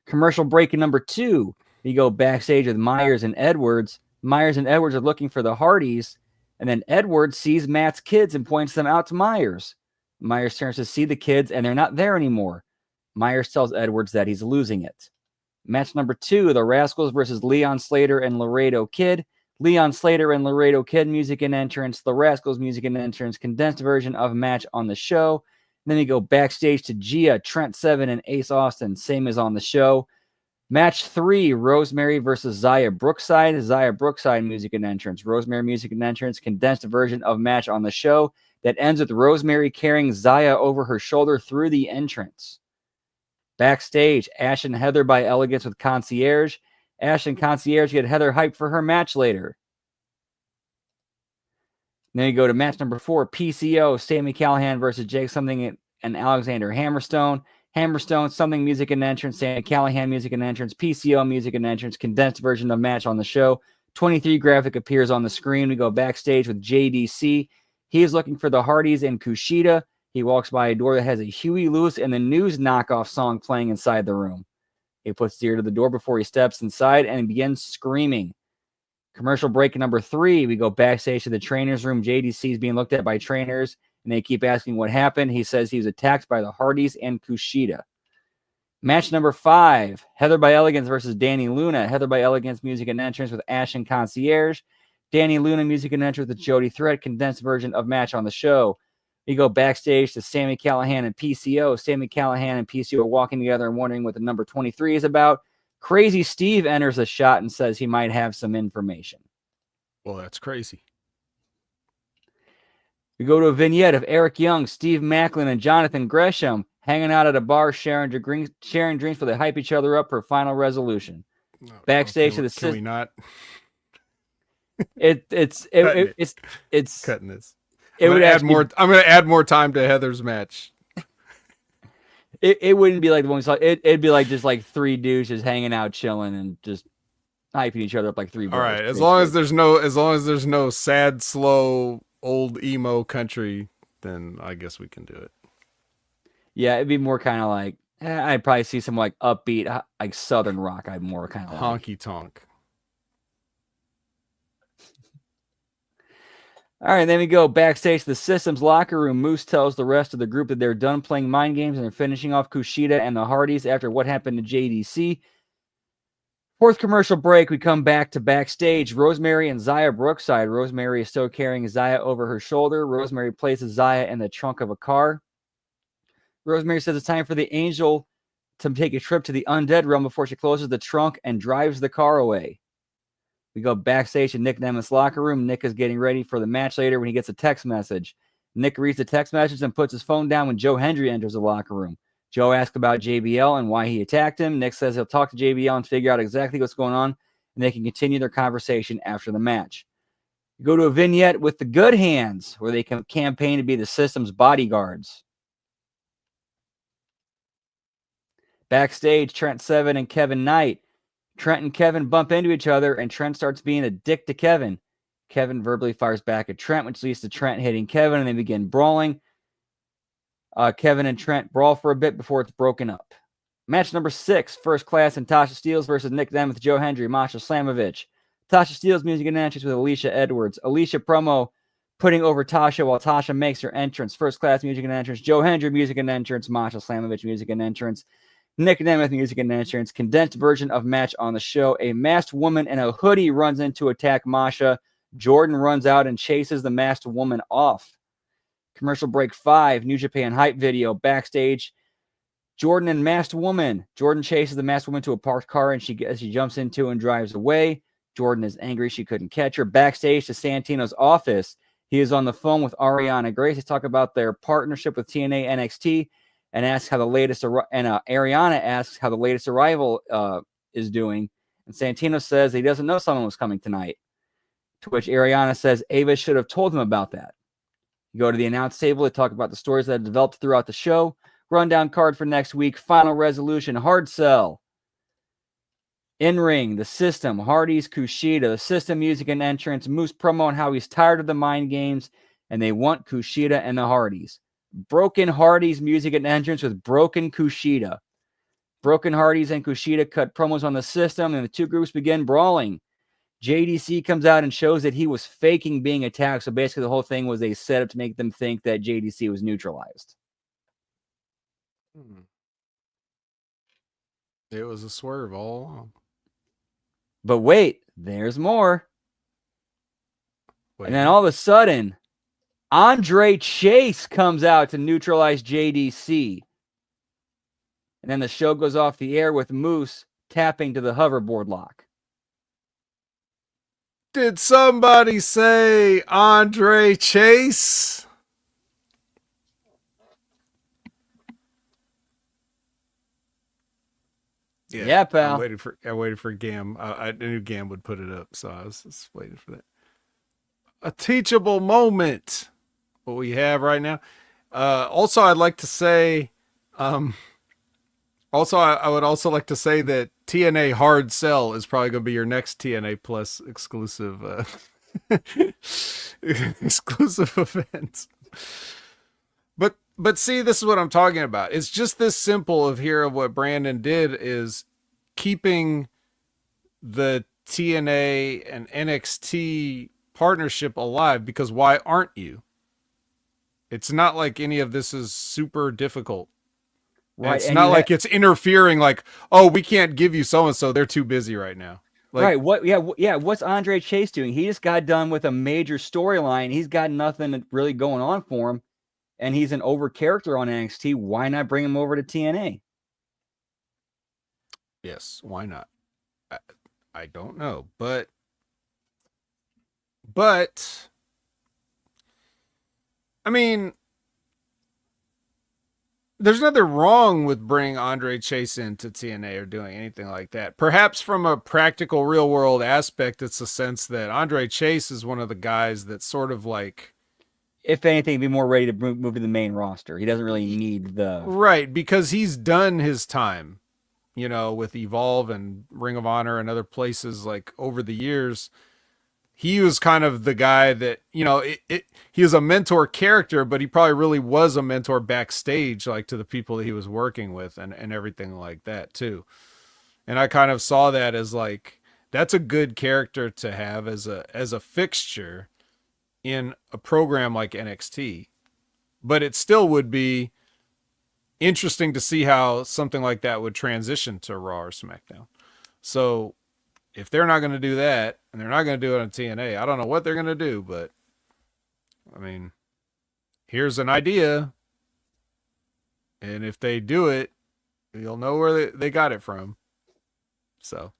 Commercial break in number 2, we go backstage with Myers and Edwards. Myers and Edwards are looking for the Hardys, and then Edwards sees Matt's kids and points them out to Myers. Myers turns to see the kids, and they're not there anymore. Myers tells Edwards that he's losing it. Match number 2, the Rascals versus Leon Slater and Laredo Kid. Leon Slater and Laredo Kid music and entrance. The Rascals music and entrance. Condensed version of match on the show. And then you go backstage to Gia, Trent Seven, and Ace Austin. Same as on the show. Match 3, Rosemary versus Zaya Brookside. Zaya Brookside music and entrance. Rosemary music and entrance. Condensed version of match on the show that ends with Rosemary carrying Zaya over her shoulder through the entrance. Backstage, Ash and Heather by Elegance with Concierge. Ash and Concierge get Heather hyped for her match later. Then you go to match number 4, PCO, Sami Callihan versus Jake Something and Alexander Hammerstone. Hammerstone, Something music and entrance, Sami Callihan music and entrance, PCO music and entrance, condensed version of match on the show. 23 graphic appears on the screen. We go backstage with JDC. He is looking for the Hardys and Kushida. He walks by a door that has a Huey Lewis and the News knockoff song playing inside the room. He puts the ear to the door before he steps inside and begins screaming. Commercial break number 3. We go backstage to the trainer's room. JDC is being looked at by trainers, and they keep asking what happened. He says he was attacked by the Hardys and Kushida. Match number 5. Heather by Elegance versus Danny Luna. Heather by Elegance music and entrance with Ash and Concierge. Danny Luna music and entrance with the Jody Threat condensed version of match on the show. We go backstage to Sami Callihan and PCO. Sami Callihan and PCO are walking together and wondering what the number 23 is about. Crazy Steve enters the shot and says he might have some information. Well, that's crazy. We go to a vignette of Eric Young, Steve Macklin, and Jonathan Gresham hanging out at a bar, sharing drinks where they hype each other up for final resolution. Backstage to the can we not? It's Cutting this. I'm gonna add more time to Heather's match. It wouldn't be like the one we saw. It'd be like just like 3 dudes just hanging out, chilling, and just hyping each other up like 3 bros. All right, as long as there's no sad, slow, old emo country, then I guess we can do it. Yeah, it'd be more kind of like I'd probably see some like upbeat, like southern rock. I'd more kind of like. Honky tonk. All right, then we go backstage to the Systems locker room. Moose tells the rest of the group that they're done playing mind games and they're finishing off Kushida and the Hardys after what happened to JDC. 4th commercial break, we come back to backstage. Rosemary and Zaya Brookside. Rosemary is still carrying Zaya over her shoulder. Rosemary places Zaya in the trunk of a car. Rosemary says it's time for the Angel to take a trip to the undead realm before she closes the trunk and drives the car away. We go backstage to Nick Nemeth's locker room. Nick is getting ready for the match later when he gets a text message. Nick reads the text message and puts his phone down when Joe Hendry enters the locker room. Joe asks about JBL and why he attacked him. Nick says he'll talk to JBL and figure out exactly what's going on, and they can continue their conversation after the match. We go to a vignette with the Good Hands, where they can campaign to be the System's bodyguards. Backstage, Trent Seven and Kevin Knight. Trent and Kevin bump into each other, and Trent starts being a dick to Kevin. Kevin verbally fires back at Trent, which leads to Trent hitting Kevin, and they begin brawling. Kevin and Trent brawl for a bit before it's broken up. Match number 6, First Class and Tasha Steelz versus Nick Nemeth, Joe Hendry, Masha Slamovich. Tasha Steelz music and entrance with Alicia Edwards. Alicia promo putting over Tasha while Tasha makes her entrance. First Class music and entrance. Joe Hendry music and entrance. Masha Slamovich music and entrance. Nick Nemeth music and entrance. Condensed version of match on the show. A masked woman in a hoodie runs in to attack Masha. Jordan runs out and chases the masked woman off. Commercial break 5. New Japan hype video. Backstage. Jordan and masked woman. Jordan chases the masked woman to a parked car and she jumps into and drives away. Jordan is angry she couldn't catch her. Backstage to Santino's office. He is on the phone with Ariana Grace. They talk about their partnership with TNA NXT and asks how the latest Ariana asks how the latest arrival is doing. And Santino says he doesn't know someone was coming tonight. To which Ariana says Ava should have told him about that. You go to the announce table. They talk about the stories that have developed throughout the show. Rundown card for next week. Final resolution. Hard sell. In-ring. The System. Hardy's Kushida. The System music and entrance. Moose promo on how he's tired of the mind games. And they want Kushida and the Hardys. Broken Hardys music and entrance with Broken Kushida. Broken Hardys and Kushida cut promos on the System. And the two groups begin brawling. JDC comes out and shows that he was faking being attacked. So basically the whole thing was a setup to make them think that JDC was neutralized. It was a swerve all along. But wait, there's more. Wait. And then all of a sudden, Andre Chase comes out to neutralize JDC. And then the show goes off the air with Moose tapping to the hoverboard lock. Did somebody say Andre Chase? Yeah, pal. I waited for Gam. I knew Gam would put it up, so I was just waiting for that. A teachable moment. What we have right now. Also, I'd like to say. Also, I would also like to say that TNA Hard Sell is probably going to be your next TNA Plus exclusive exclusive event. But but see, this is what I'm talking about. It's just this simple of here of what Brandon did is keeping the TNA and NXT partnership alive, because why aren't you? It's not like any of this is super difficult. And Right. it's And not you have like it's interfering like, oh, we can't give you so and so. They're too busy right now. Like, right. Yeah. What's Andre Chase doing? He just got done with a major storyline. He's got nothing really going on for him, and he's an over character on NXT. Why not bring him over to TNA? yes, why not? I, I don't know, but I mean, there's nothing wrong with bringing Andre Chase into TNA or doing anything like that. Perhaps from a practical, real world aspect, it's a sense that Andre Chase is one of the guys that's sort of like, If anything, be more ready to move to the main roster. He doesn't really need the right, because he's done his time, with Evolve and Ring of Honor and other places like over the years. He was kind of the guy that, he was a mentor character, but he probably really was a mentor backstage, like to the people that he was working with and everything like that too. And I kind of saw that as like, that's a good character to have as a fixture in a program like NXT. But it still would be interesting to see how something like that would transition to Raw or SmackDown. So if they're not going to do that and they're not going to do it on TNA, I don't know what they're going to do, but I mean, here's an idea. And if they do it, you'll know where they got it from. So,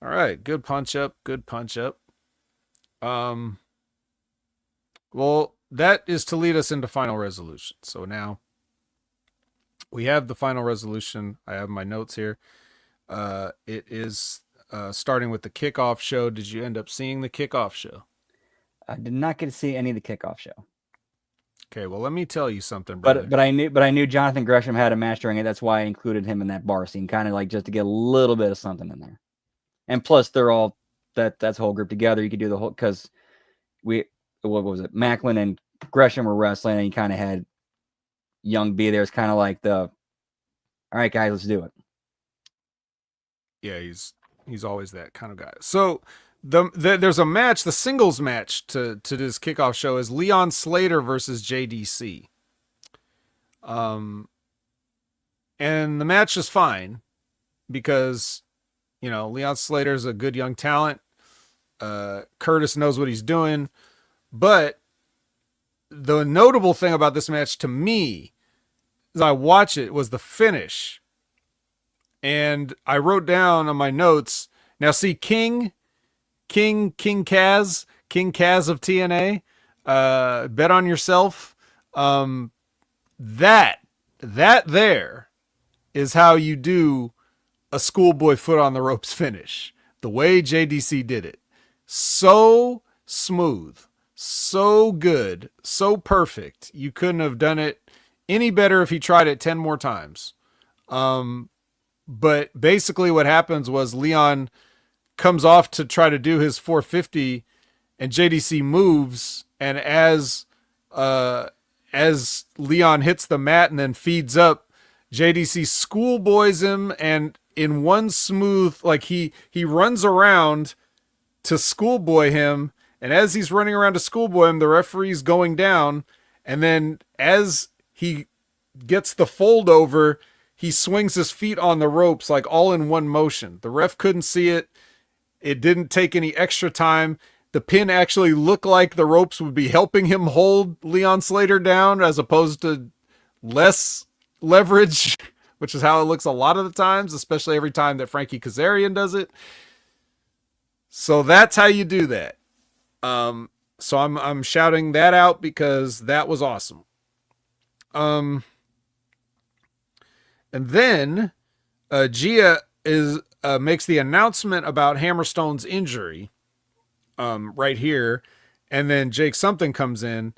all right, good punch up, good punch up. Well, that is to lead us into final resolution. So now we have the final resolution. I have my notes here. It is starting with the kickoff show. Did you end up seeing the kickoff show? I did not get to see any of the kickoff show. Okay, well, let me tell you something, brother. But I knew Jonathan Gresham had a match during it. That's why I included him in that bar scene, kind of like just to get a little bit of something in there. And plus, they're all that's a whole group together. You could do the whole because what was it? Macklin and Gresham were wrestling, and you kind of had Young B there. It's kind of like all right, guys, let's do it. Yeah, he's always that kind of guy. So there's a match, the singles match to this kickoff show is Leon Slater versus JDC. And the match is fine because Leon Slater's a good young talent. Curtis knows what he's doing, but the notable thing about this match to me, as I watch it, was the finish. And I wrote down on my notes. Now, see, King Kaz of TNA, bet on yourself. That there is how you do a schoolboy foot on the ropes finish. The way JDC did it. So smooth, so good, so perfect. You couldn't have done it any better if he tried it 10 more times. But basically what happens was Leon comes off to try to do his 450 and JDC moves, and as Leon hits the mat and then feeds up, JDC schoolboys him, and in one smooth, like he runs around to schoolboy him, and as he's running around to schoolboy him, the referee's going down, and then as he gets the fold over, he swings his feet on the ropes like all in one motion. The ref couldn't see it. It didn't take any extra time. The pin actually looked like the ropes would be helping him hold Leon Slater down as opposed to less leverage, which is how it looks a lot of the times, especially every time that Frankie Kazarian does it. So that's how you do that. So I'm shouting that out because that was awesome. And then Gia makes the announcement about Hammerstone's injury right here, and then Jake Something comes in,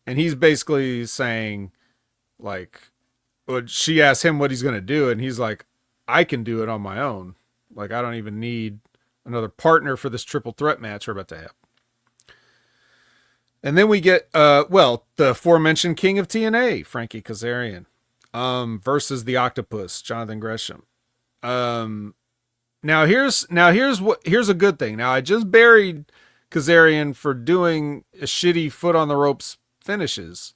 and he's basically saying, like, well, she asks him what he's going to do, and he's like, I can do it on my own. Like, I don't even need another partner for this triple threat match we're about to have. And then we get well, the aforementioned King of TNA, Frankie Kazarian, versus the Octopus, Jonathan Gresham. Um here's a good thing. Now I just buried Kazarian for doing a shitty foot on the ropes finishes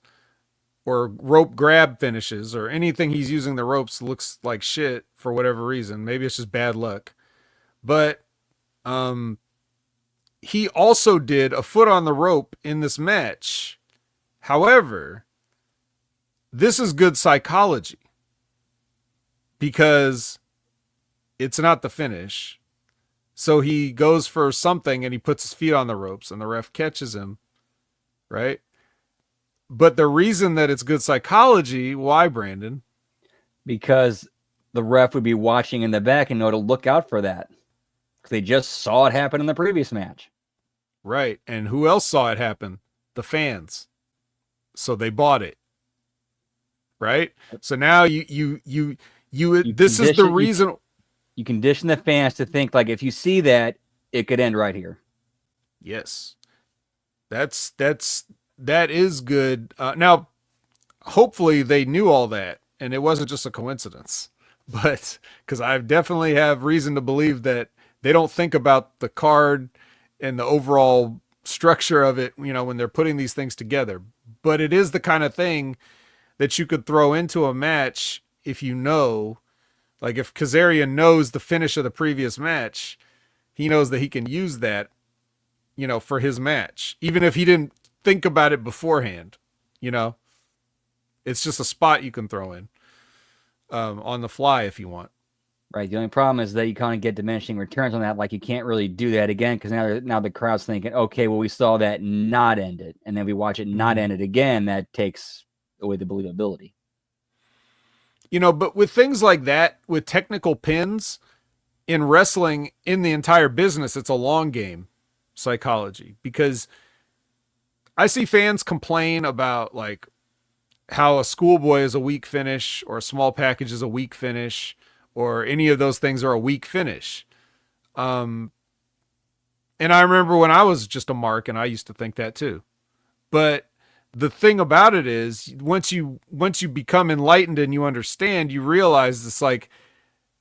or rope grab finishes or anything he's using the ropes looks like shit for whatever reason. Maybe it's just bad luck. But um he also did a foot on the rope in this match. However, this is good psychology because it's not the finish. So he goes for something and he puts his feet on the ropes and the ref catches him, right? But the reason that it's good psychology, why, Brandon? Because the ref would be watching in the back and know to look out for that. Because they just saw it happen in the previous match. Right. And who else saw it happen? The fans. So they bought it. Right? So now you this is the reason you condition the fans to think like if you see that, it could end right here. Yes. That is good. Now, hopefully they knew all that and it wasn't just a coincidence. But because I definitely have reason to believe that they don't think about the card and the overall structure of it, you know, when they're putting these things together. But it is the kind of thing that you could throw into a match if you know, like if Kazarian knows the finish of the previous match, he knows that he can use that, you know, for his match, even if he didn't think about it beforehand. You know, it's just a spot you can throw in on the fly if you want. Right. The only problem is that you kind of get diminishing returns on that. Like you can't really do that again because now the crowd's thinking, okay, well, we saw that not end it. And then we watch it not end it again. That takes away the believability. You know, but with things like that, with technical pins in wrestling, in the entire business, it's a long game psychology because I see fans complain about like how a schoolboy is a weak finish or a small package is a weak finish or any of those things are a weak finish. And I remember when I was just a mark and I used to think that too. But the thing about it is once you become enlightened and you understand, you realize it's like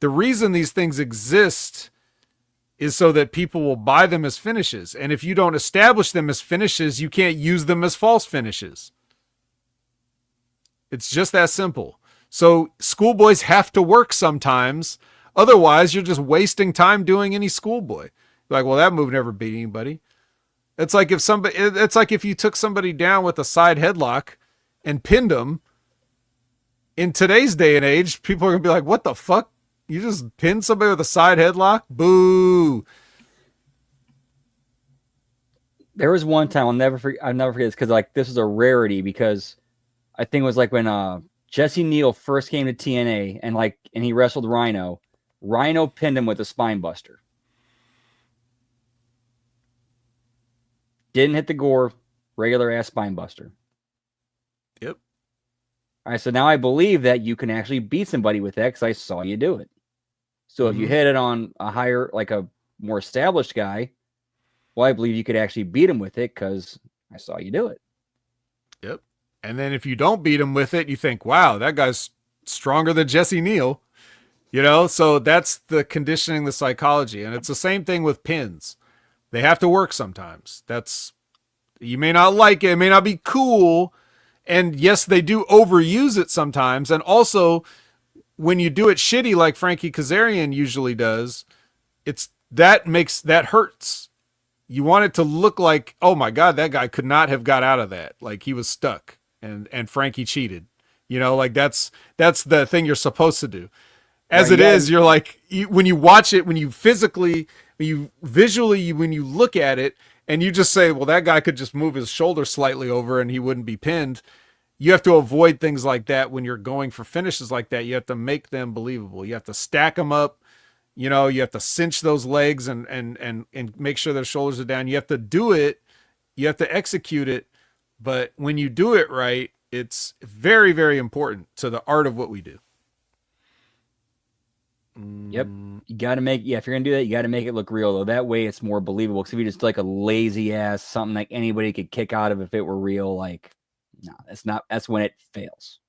the reason these things exist is so that people will buy them as finishes. And if you don't establish them as finishes, you can't use them as false finishes. It's just that simple. So schoolboys have to work sometimes. Otherwise, you're just wasting time doing any schoolboy. Like, well, that move never beat anybody. It's like if you took somebody down with a side headlock and pinned them. In today's day and age, people are gonna be like, "What the fuck? You just pinned somebody with a side headlock? Boo!" There was one time I'll never forget this because like this is a rarity because I think it was like when Jesse Neal first came to TNA and he wrestled Rhino. Rhino pinned him with a spine buster. Didn't hit the gore, regular ass spine buster. Yep. All right, so now I believe that you can actually beat somebody with that because I saw you do it. So if you hit it on a higher, like a more established guy, well, I believe you could actually beat him with it because I saw you do it. Yep. And then if you don't beat him with it, you think, wow, that guy's stronger than Jesse Neal. You know, so that's the conditioning, the psychology. And it's the same thing with pins. They have to work sometimes. You may not like it. It may not be cool. And yes, they do overuse it sometimes. And also, when you do it shitty like Frankie Kazarian usually does, that hurts. You want it to look like, oh my God, that guy could not have got out of that. Like he was stuck and Frankie cheated. You know, like that's the thing you're supposed to do. As right, it is, you're like, when you watch it, when you visually, when you look at it and you just say, well, that guy could just move his shoulder slightly over and he wouldn't be pinned. You have to avoid things like that when you're going for finishes like that. You have to make them believable. You have to stack them up. You know, you have to cinch those legs and make sure their shoulders are down. You have to do it. You have to execute it. But when you do it right, it's very, very important to the art of what we do. Yep. You got to make, if you're going to do that, you got to make it look real, though. That way it's more believable. Because if you just like a lazy ass, something like anybody could kick out of if it were real, like, no, that's not, that's when it fails.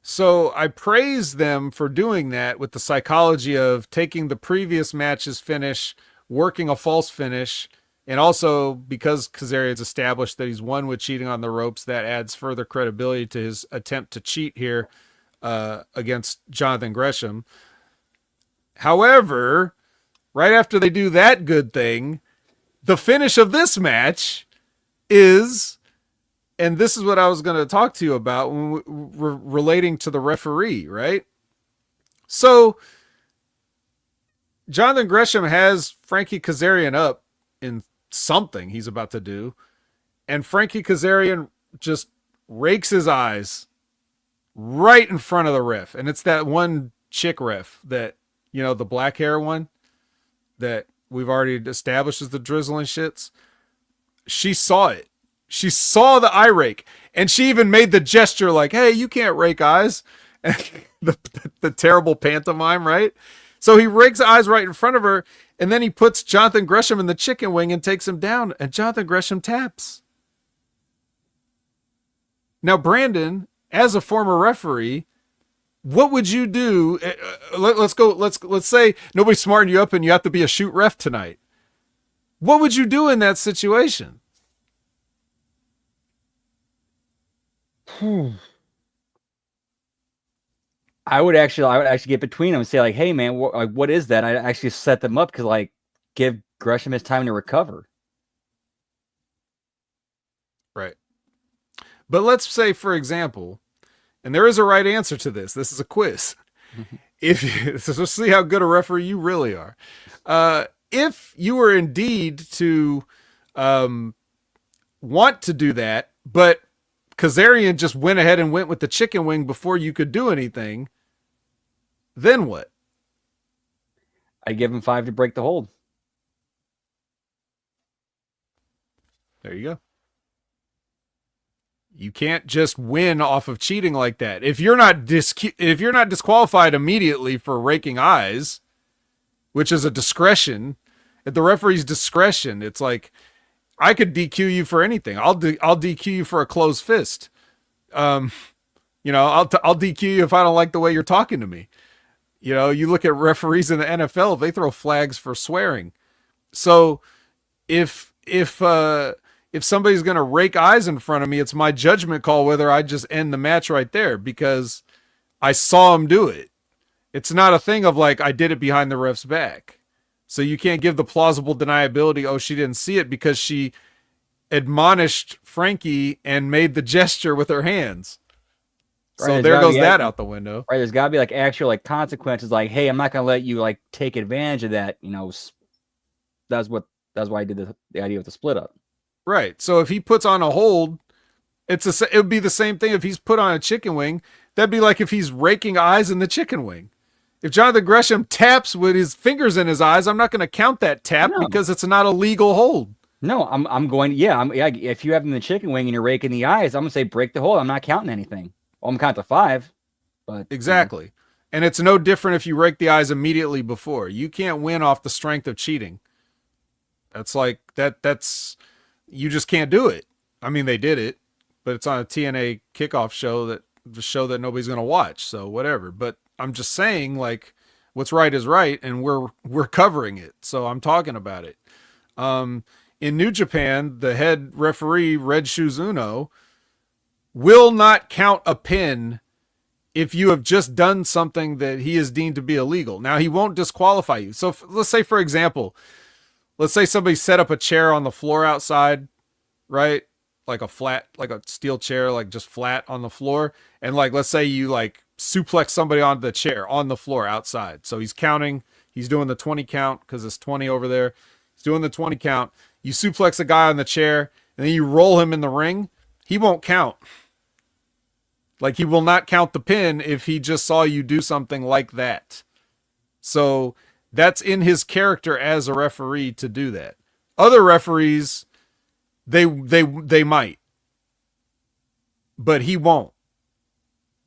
So I praise them for doing that with the psychology of taking the previous match's finish, working a false finish, and also because Kazarian's established that he's won with cheating on the ropes, that adds further credibility to his attempt to cheat here against Jonathan Gresham. However, right after they do that good thing, the finish of this match is, and this is what I was going to talk to you about when relating to the referee, right? So Jonathan Gresham has Frankie Kazarian up in something he's about to do, and Frankie Kazarian just rakes his eyes right in front of the ref. And it's that one chick ref that, you know, the black hair one that we've already established as the drizzling shits. She saw it. She saw the eye rake, and she even made the gesture like, hey, you can't rake eyes. the terrible pantomime, right? So he rakes eyes right in front of her, and then he puts Jonathan Gresham in the chicken wing and takes him down, and Jonathan Gresham taps. Now, Brandon, as a former referee, what would you do? Let's say nobody's smarting you up and you have to be a shoot ref tonight. What would you do in that situation? I would actually get between them and say like, hey man, what is that? I actually set them up because like give Gresham his time to recover. Right. But let's say, for example, and there is a right answer to this. This is a quiz. So let's see how good a referee you really are. If you were indeed to want to do that, but Kazarian just went ahead and went with the chicken wing before you could do anything, then what? I'd give him 5 to break the hold. There you go. You can't just win off of cheating like that. If you're not disqualified immediately for raking eyes, which is a discretion, at the referee's discretion, it's like, I could DQ you for anything. I'll DQ you for a closed fist. I'll DQ you if I don't like the way you're talking to me. You know, you look at referees in the NFL, they throw flags for swearing. So if somebody's going to rake eyes in front of me, it's my judgment call whether I just end the match right there because I saw him do it. It's not a thing of like, I did it behind the ref's back. So you can't give the plausible deniability, oh, she didn't see it because she admonished Frankie and made the gesture with her hands. Right, so there goes that out the window. Right, there's got to be like actual like consequences like, hey, I'm not going to let you like take advantage of that, you know. That's why I did the idea with the split up. Right. So if he puts on a hold, it would be the same thing if he's put on a chicken wing. That'd be like if he's raking eyes in the chicken wing. If Jonathan Gresham taps with his fingers in his eyes, I'm not going to count that tap because it's not a legal hold. No, I'm going. Yeah, if you have him in the chicken wing and you're raking the eyes, I'm going to say break the hold. I'm not counting anything. Well, I'm counting to 5. But exactly, you know. And it's no different if you rake the eyes immediately before. You can't win off the strength of cheating. That's like that. That's you just can't do it. I mean, they did it, but it's on a TNA kickoff show that nobody's going to watch. So whatever. But I'm just saying, like, what's right is right, and we're covering it. So I'm talking about it. In New Japan, the head referee, Red Shoes Uno, will not count a pin if you have just done something that he is deemed to be illegal. Now, he won't disqualify you. So let's say, for example, let's say somebody set up a chair on the floor outside, right? Like a steel chair, like just flat on the floor. And like, let's say you like suplex somebody onto the chair on the floor outside. So he's counting, he's doing the 20 count because it's 20 over there. He's doing the 20 count. You suplex a guy on the chair and then you roll him in the ring. He won't count. Like, he will not count the pin if he just saw you do something like that. So that's in his character as a referee to do that. Other referees, they might, but he won't.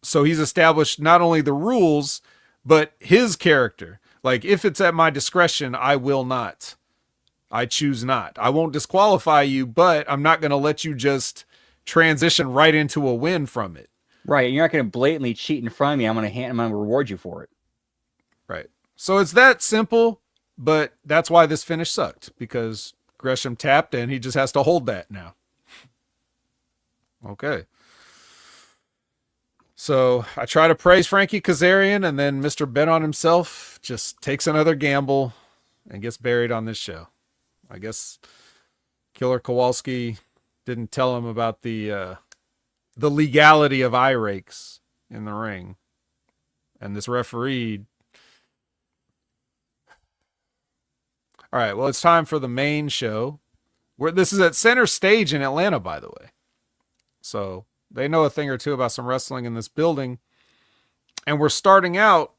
So he's established not only the rules, But his character, like if it's at my discretion, I will not. I choose not. I won't disqualify you, but I'm not going to let you just transition right into a win from it. Right. You're not going to blatantly cheat in front of me. I'm going to reward you for it. Right. So it's that simple, but that's why this finish sucked, because Gresham tapped and he just has to hold that now. Okay. So I try to praise Frankie Kazarian, and then Mr. Bet on himself just takes another gamble and gets buried on this show. I guess Killer Kowalski didn't tell him about the legality of eye rakes in the ring, and this referee. All right, well, it's time for the main show. This is at Center Stage in Atlanta, by the way. So they know a thing or two about some wrestling in this building. And we're starting out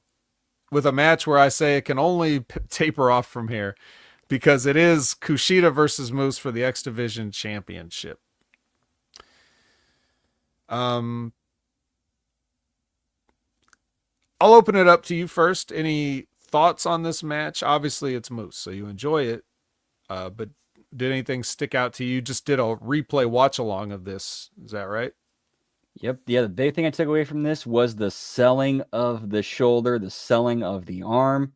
with a match where I say it can only taper off from here, because it is Kushida versus Moose for the X Division Championship. I'll open it up to you first. Any thoughts on this match? Obviously, it's Moose, so you enjoy it. But did anything stick out to you? Just did a replay watch along of this. Is that right? Yep. Yeah. The big thing I took away from this was the selling of the shoulder, the selling of the arm,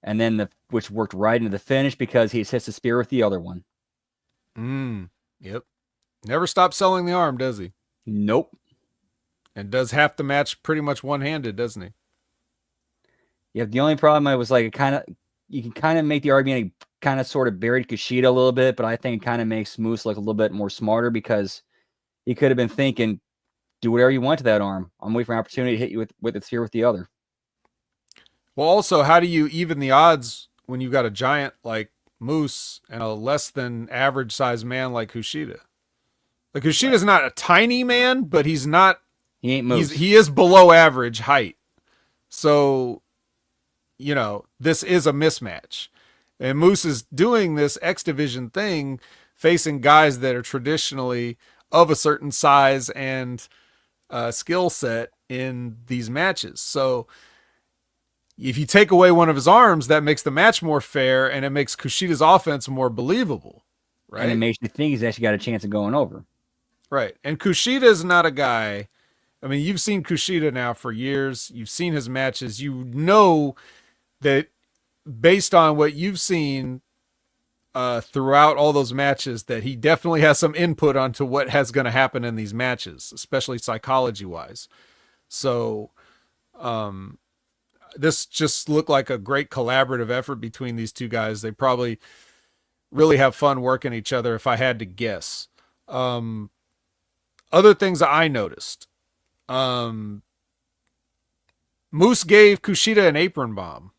and then which worked right into the finish because he hits the spear with the other one. Yep. Never stops selling the arm, does he? Nope. And does half the match pretty much one-handed, doesn't he? Yeah. The only problem I was like, you can kind of make the argument he kind of sort of buried Kushida a little bit, but I think it kind of makes Moose look a little bit more smarter because he could have been thinking, do whatever you want to that arm. I'm waiting for an opportunity to hit you with the spear with the other. Well, also, how do you even the odds when you got a giant like Moose and a less than average sized man like Kushida? Like Kushida's not a tiny man, but he's not. He ain't Moose. He is below average height. So, this is a mismatch. And Moose is doing this X Division thing, facing guys that are traditionally of a certain size and skill set in these matches. So if you take away one of his arms, that makes the match more fair, and it makes Kushida's offense more believable, right? And it makes you think he's actually got a chance of going over. Right. And Kushida is not a guy. I mean, you've seen Kushida now for years. You've seen his matches. You know that based on what you've seen throughout all those matches, that he definitely has some input onto what has going to happen in these matches, especially psychology wise. So this just looked like a great collaborative effort between these two guys. They probably really have fun working each other, if I had to guess. Other things that I noticed. Moose gave Kushida an apron bomb.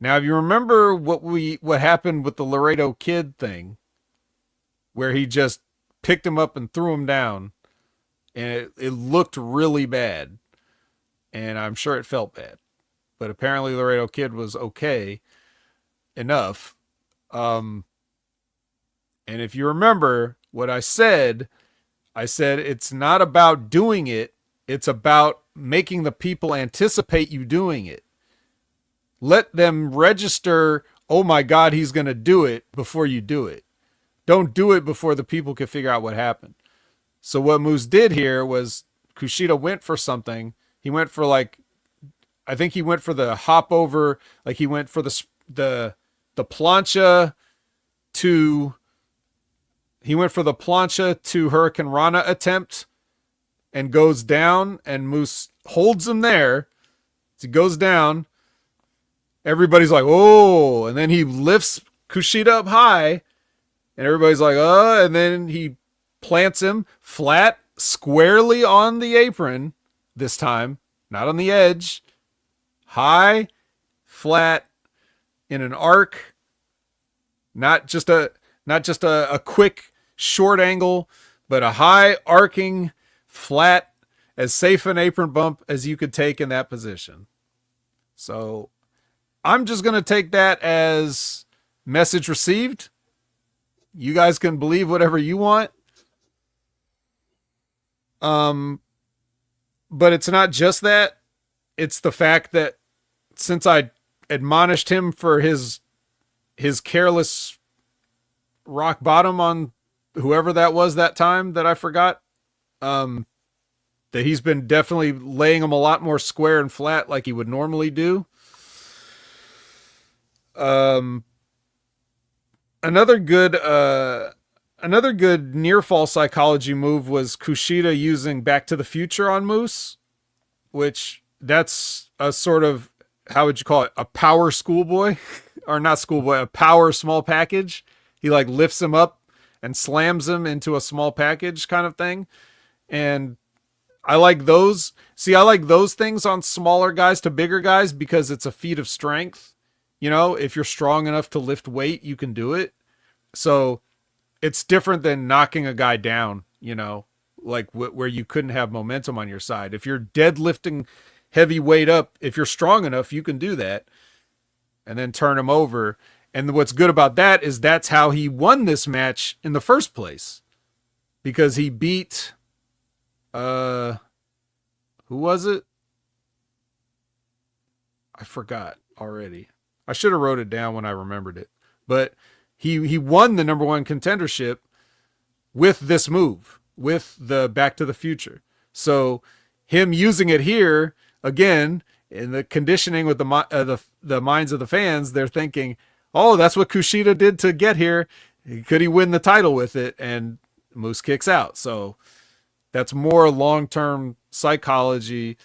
Now, if you remember what happened with the Laredo Kid thing, where he just picked him up and threw him down, and it looked really bad, and I'm sure it felt bad, but apparently Laredo Kid was okay enough. And if you remember what I said it's not about doing it, it's about making the people anticipate you doing it. Let them register, oh my God, he's going to do it before you do it. Don't do it before the people can figure out what happened. So what Moose did here was Kushida went for something. He went for I think he went for the hop over, like he went for the plancha to Hurricane Rana attempt and goes down, and Moose holds him there. He goes down. Everybody's like, oh, and then he lifts Kushida up high, and everybody's like, oh, and then he plants him flat, squarely on the apron this time, not on the edge, high, flat, in an arc, not just a quick short angle, but a high arcing flat, as safe an apron bump as you could take in that position. So I'm just going to take that as message received. You guys can believe whatever you want. But it's not just that. it's the fact that since I admonished him for his careless rock bottom on whoever that was that time that I forgot, that he's been definitely laying him a lot more square and flat like he would normally do. Another good near fall psychology move was Kushida using Back to the Future on Moose, which that's a sort of, how would you call it, a power schoolboy or not schoolboy, a power small package. He like lifts him up and slams him into a small package kind of thing. And I like those. See, I like those things on smaller guys to bigger guys because it's a feat of strength. You know, if you're strong enough to lift weight, you can do it. So it's different than knocking a guy down, you know, like where you couldn't have momentum on your side. If you're deadlifting heavy weight up, if you're strong enough, you can do that and then turn him over. And what's good about that is that's how he won this match in the first place, because he beat, who was it? I forgot already. I should have wrote it down when I remembered it, but he won the number one contendership with this move, with the Back to the Future. So him using it here again in the conditioning with the minds of the fans, they're thinking, oh, that's what Kushida did to get here. Could he win the title with it? And Moose kicks out. So that's more long-term psychology,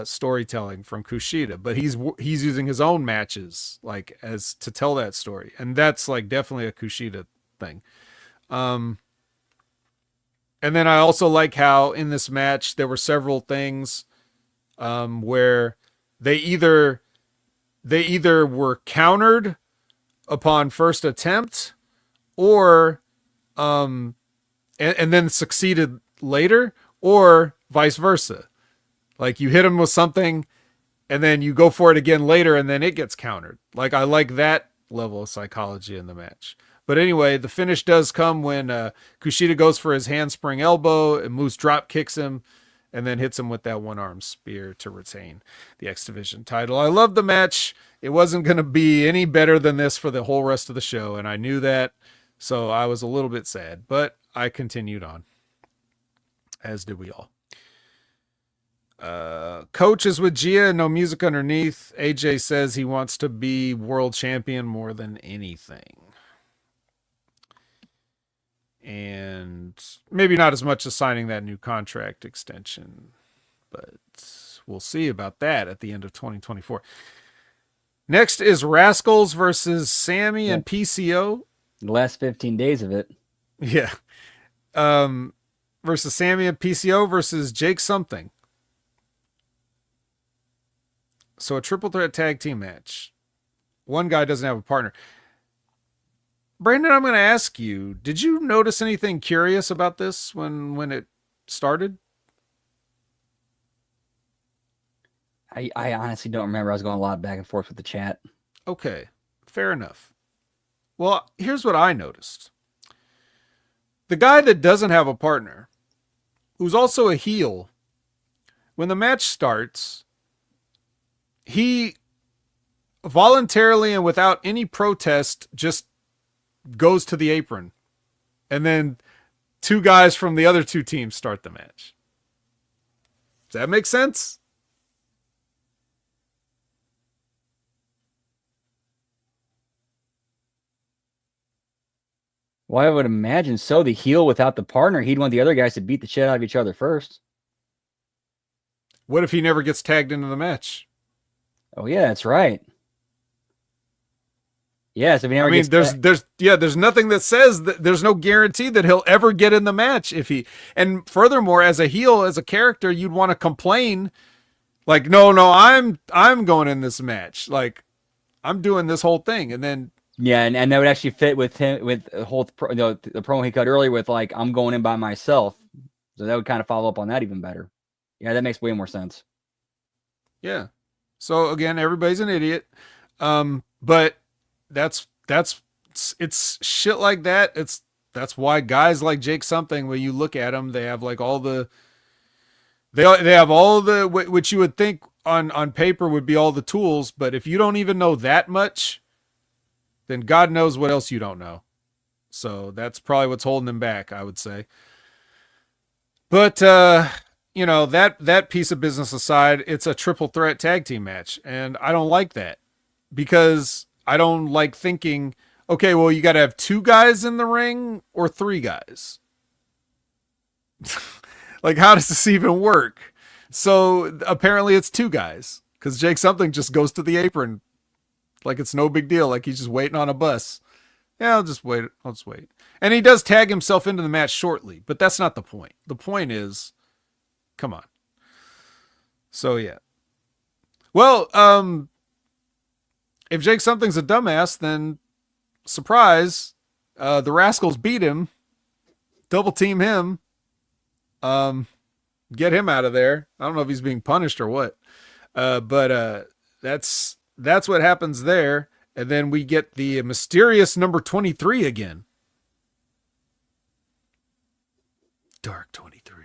storytelling from Kushida, but he's using his own matches like as to tell that story, and that's like definitely a Kushida thing. And then I also like how in this match there were several things where they either were countered upon first attempt, or and then succeeded later, or vice versa. Like you hit him with something and then you go for it again later and then it gets countered. Like I like that level of psychology in the match. But anyway, the finish does come when Kushida goes for his handspring elbow and Moose drop kicks him and then hits him with that one arm spear to retain the X Division title. I love the match. It wasn't going to be any better than this for the whole rest of the show, and I knew that. So I was a little bit sad, but I continued on, as did we all. Coach is with Gia, no music underneath. AJ says he wants to be world champion more than anything. And maybe not as much as signing that new contract extension, but we'll see about that at the end of 2024. Next is Rascals versus Sammy and PCO. The last 15 days of it. Yeah. Versus Sammy and PCO versus Jake something. So a triple threat tag team match. One guy doesn't have a partner. Brandon, I'm going to ask you, did you notice anything curious about this when it started? I honestly don't remember. I was going a lot back and forth with the chat. Okay, fair enough. Well, here's what I noticed. The guy that doesn't have a partner, who's also a heel, when the match starts, he voluntarily and without any protest just goes to the apron. And then two guys from the other two teams start the match. Does that make sense? Well, I would imagine so. The heel without the partner, he'd want the other guys to beat the shit out of each other first. What if he never gets tagged into the match? Oh yeah, that's right. Yes, if he never gets there's nothing that says that, there's no guarantee that he'll ever get in the match if he, and furthermore, as a heel, as a character, you'd want to complain like, no, I'm going in this match. Like I'm doing this whole thing. And then, yeah. And that would actually fit with him, with the whole, the promo he cut earlier with like, I'm going in by myself. So that would kind of follow up on that even better. Yeah. That makes way more sense. Yeah. So again, everybody's an idiot. But that's it's shit like that. That's why guys like Jake something, when you look at them, they have like all the, they have all the, which you would think on paper would be all the tools, but if you don't even know that much, then God knows what else you don't know. So that's probably what's holding him back, I would say. But that piece of business aside, it's a triple threat tag team match, and I don't like that because I don't like thinking, okay, well, you got to have 2 guys in the ring or 3 guys. Like, how does this even work? So apparently it's 2 guys because Jake Something just goes to the apron like it's no big deal, like he's just waiting on a bus. Yeah, I'll just wait. I'll just wait. And he does tag himself into the match shortly, but that's not the point. The point is, come on. So yeah. Well, if Jake Something's a dumbass, then surprise, the Rascals beat him, double team him, get him out of there. I don't know if he's being punished or what, but that's what happens there. And then we get the mysterious number 23 again. Dark 23.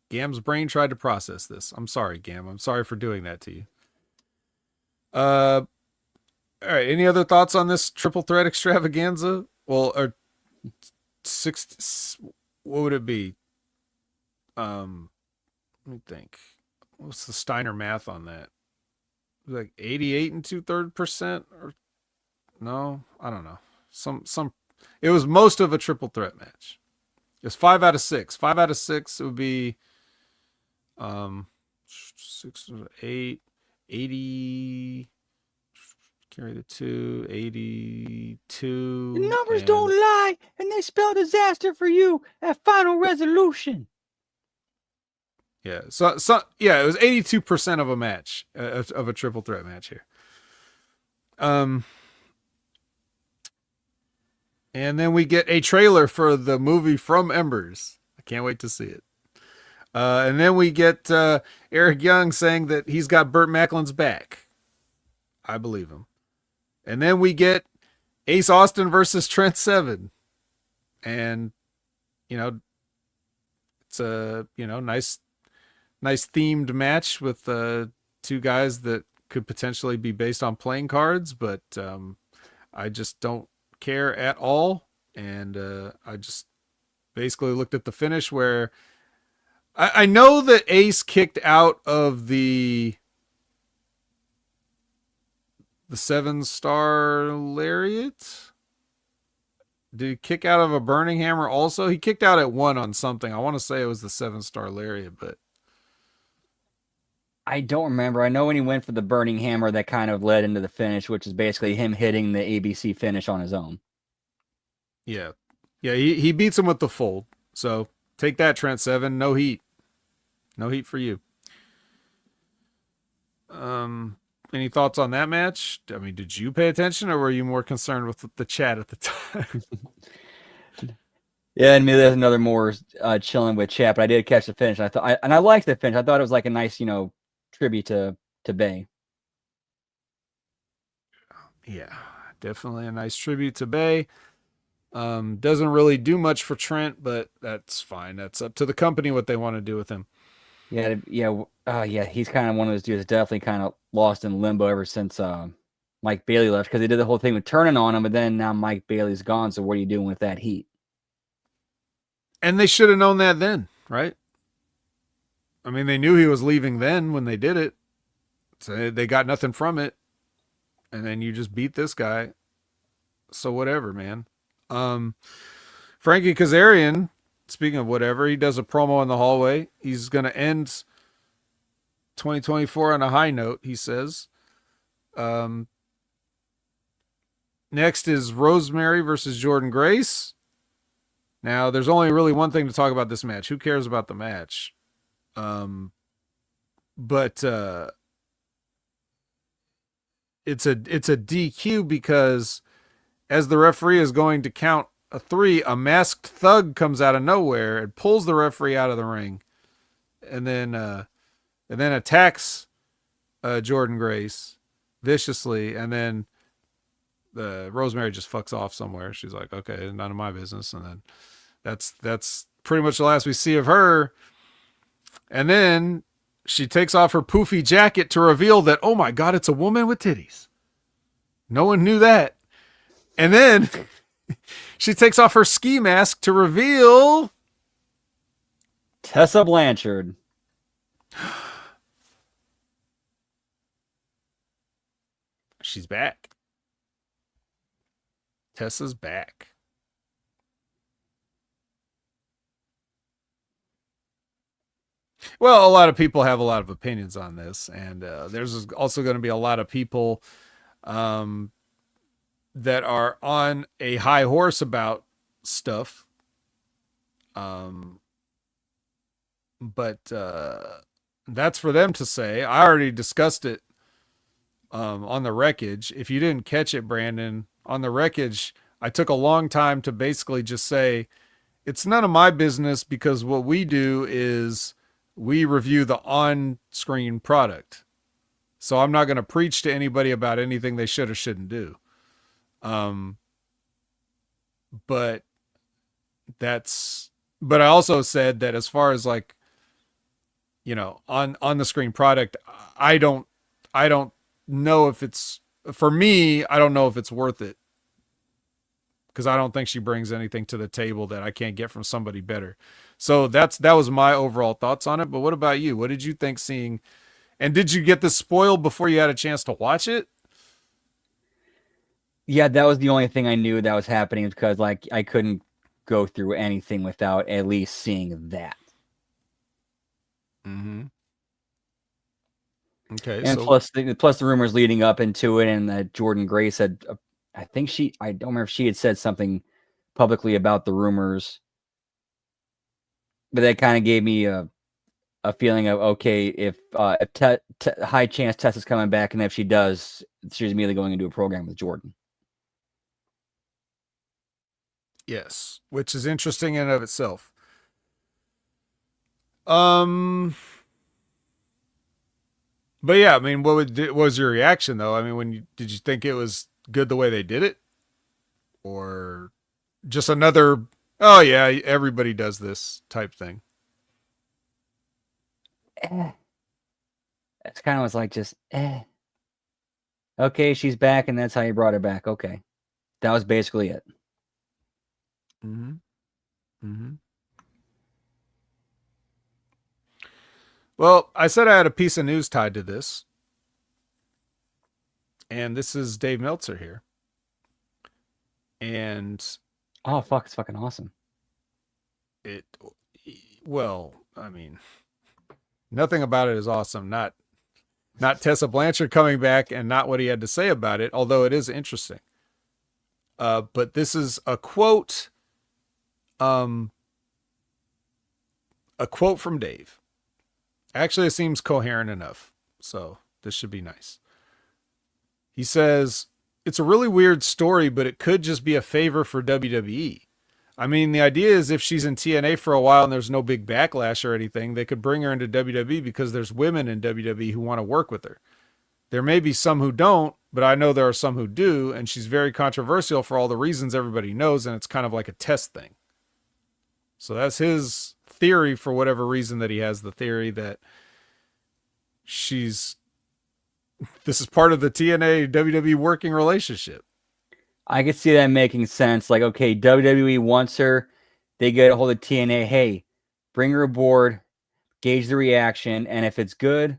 Gam's brain tried to process this. I'm sorry, Gam. I'm sorry for doing that to you. All right. Any other thoughts on this triple threat extravaganza? Well, or 6. What would it be? Let me think. What's the Steiner math on that? Like 88 and 2/3%, or no? I don't know. Some. It was most of a triple threat match. It's 5 out of 6. 5 out of 6. It would be 6, 8, 80. Carry the 2, 82. The numbers don't lie, and they spell disaster for you at Final Resolution. Yeah. So yeah, it was 82% of a match, of a triple threat match here. And then we get a trailer for the movie From Embers. I can't wait to see it. And then we get Eric Young saying that he's got Burt Macklin's back. I believe him. And then we get Ace Austin versus Trent Seven. And, it's a, nice themed match with 2 guys that could potentially be based on playing cards, but I just don't care at all. And I just basically looked at the finish where I know that Ace kicked out of the 7-star lariat. Did he kick out of a burning hammer also? He kicked out at 1 on something. I want to say it was the 7-star lariat, but I don't remember. I know when he went for the burning hammer, that kind of led into the finish, which is basically him hitting the ABC finish on his own. Yeah. Yeah, he beats him with the fold. So take that, Trent Seven. No heat. No heat for you. Any thoughts on that match? I mean, did you pay attention, or were you more concerned with the chat at the time? Yeah, and maybe there's another more chilling with chat, but I did catch the finish. And I liked the finish. I thought it was like a nice, tribute to Bay. Yeah, definitely a nice tribute to Bay. Doesn't really do much for Trent, but that's fine. That's up to the company what they want to do with him. Yeah, he's kind of one of those dudes that's definitely kind of lost in limbo ever since Mike Bailey left, because they did the whole thing with turning on him, but then now Mike Bailey's gone, so what are you doing with that heat? And they should have known that then, right? I mean, they knew he was leaving then when they did it. So they got nothing from it. And then you just beat this guy. So whatever, man. Frankie Kazarian, speaking of whatever, he does a promo in the hallway. He's going to end 2024 on a high note, he says. Next is Rosemary versus Jordan Grace. Now, there's only really one thing to talk about this match. Who cares about the match? But it's a DQ because as the referee is going to count a 3, a masked thug comes out of nowhere and pulls the referee out of the ring, and then attacks Jordan Grace viciously, and then the Rosemary just fucks off somewhere. She's like, okay, none of my business. And then that's pretty much the last we see of her. And then she takes off her poofy jacket to reveal that, oh my God, it's a woman with titties. No one knew that. And then she takes off her ski mask to reveal Tessa Blanchard. she's back. Tessa's back. Well, a lot of people have a lot of opinions on this, and there's also going to be a lot of people um, that are on a high horse about stuff. But that's for them to say. I already discussed it on the wreckage. If you didn't catch it, Brandon, on the wreckage, I took a long time to basically just say it's none of my business because what we do is we review the on-screen product. So I'm not going to preach to anybody about anything they should or shouldn't do. But I also said that as far as like, on the screen product, I don't know if it's, for me, I don't know if it's worth it, because I don't think she brings anything to the table that I can't get from somebody better. So that was my overall thoughts on it. But what about you? What did you think seeing, and did you get this spoiled before you had a chance to watch it? Yeah, that was the only thing I knew that was happening because like I couldn't go through anything without at least seeing that. Mm-hmm. Okay, And so plus the rumors leading up into it, and that Jordan Grace had, I don't remember if she had said something publicly about the rumors, but that kind of gave me a feeling of, okay, if high chance Tessa's coming back, and if she does, she's immediately going into a program with Jordan. yes, which is interesting in and of itself. But yeah, I mean, what was your reaction though? I mean, did you think it was good the way they did it, or just another, oh yeah, everybody does this type thing? It's kind of was like just okay, she's back, and that's how you brought her back. Okay, that was basically it. Mm-hmm. Mm-hmm. Well, I said I had a piece of news tied to this, and this is Dave Meltzer here. And oh fuck, it's fucking awesome. Well, I mean, nothing about it is awesome. Not Tessa Blanchard coming back, and not what he had to say about it, although it is interesting. But this is a quote from Dave. Actually, it seems coherent enough, so this should be nice. He says, it's a really weird story, but it could just be a favor for WWE. I mean, the idea is if she's in TNA for a while and there's no big backlash or anything, they could bring her into WWE because there's women in WWE who want to work with her. There may be some who don't, but I know there are some who do, and she's very controversial for all the reasons everybody knows, and it's kind of like a test thing. So that's his theory, for whatever reason that he has the theory that this is part of the TNA WWE working relationship. I could see that making sense. Like, okay, WWE wants her. They get a hold of TNA. Hey, bring her aboard, gauge the reaction, and if it's good,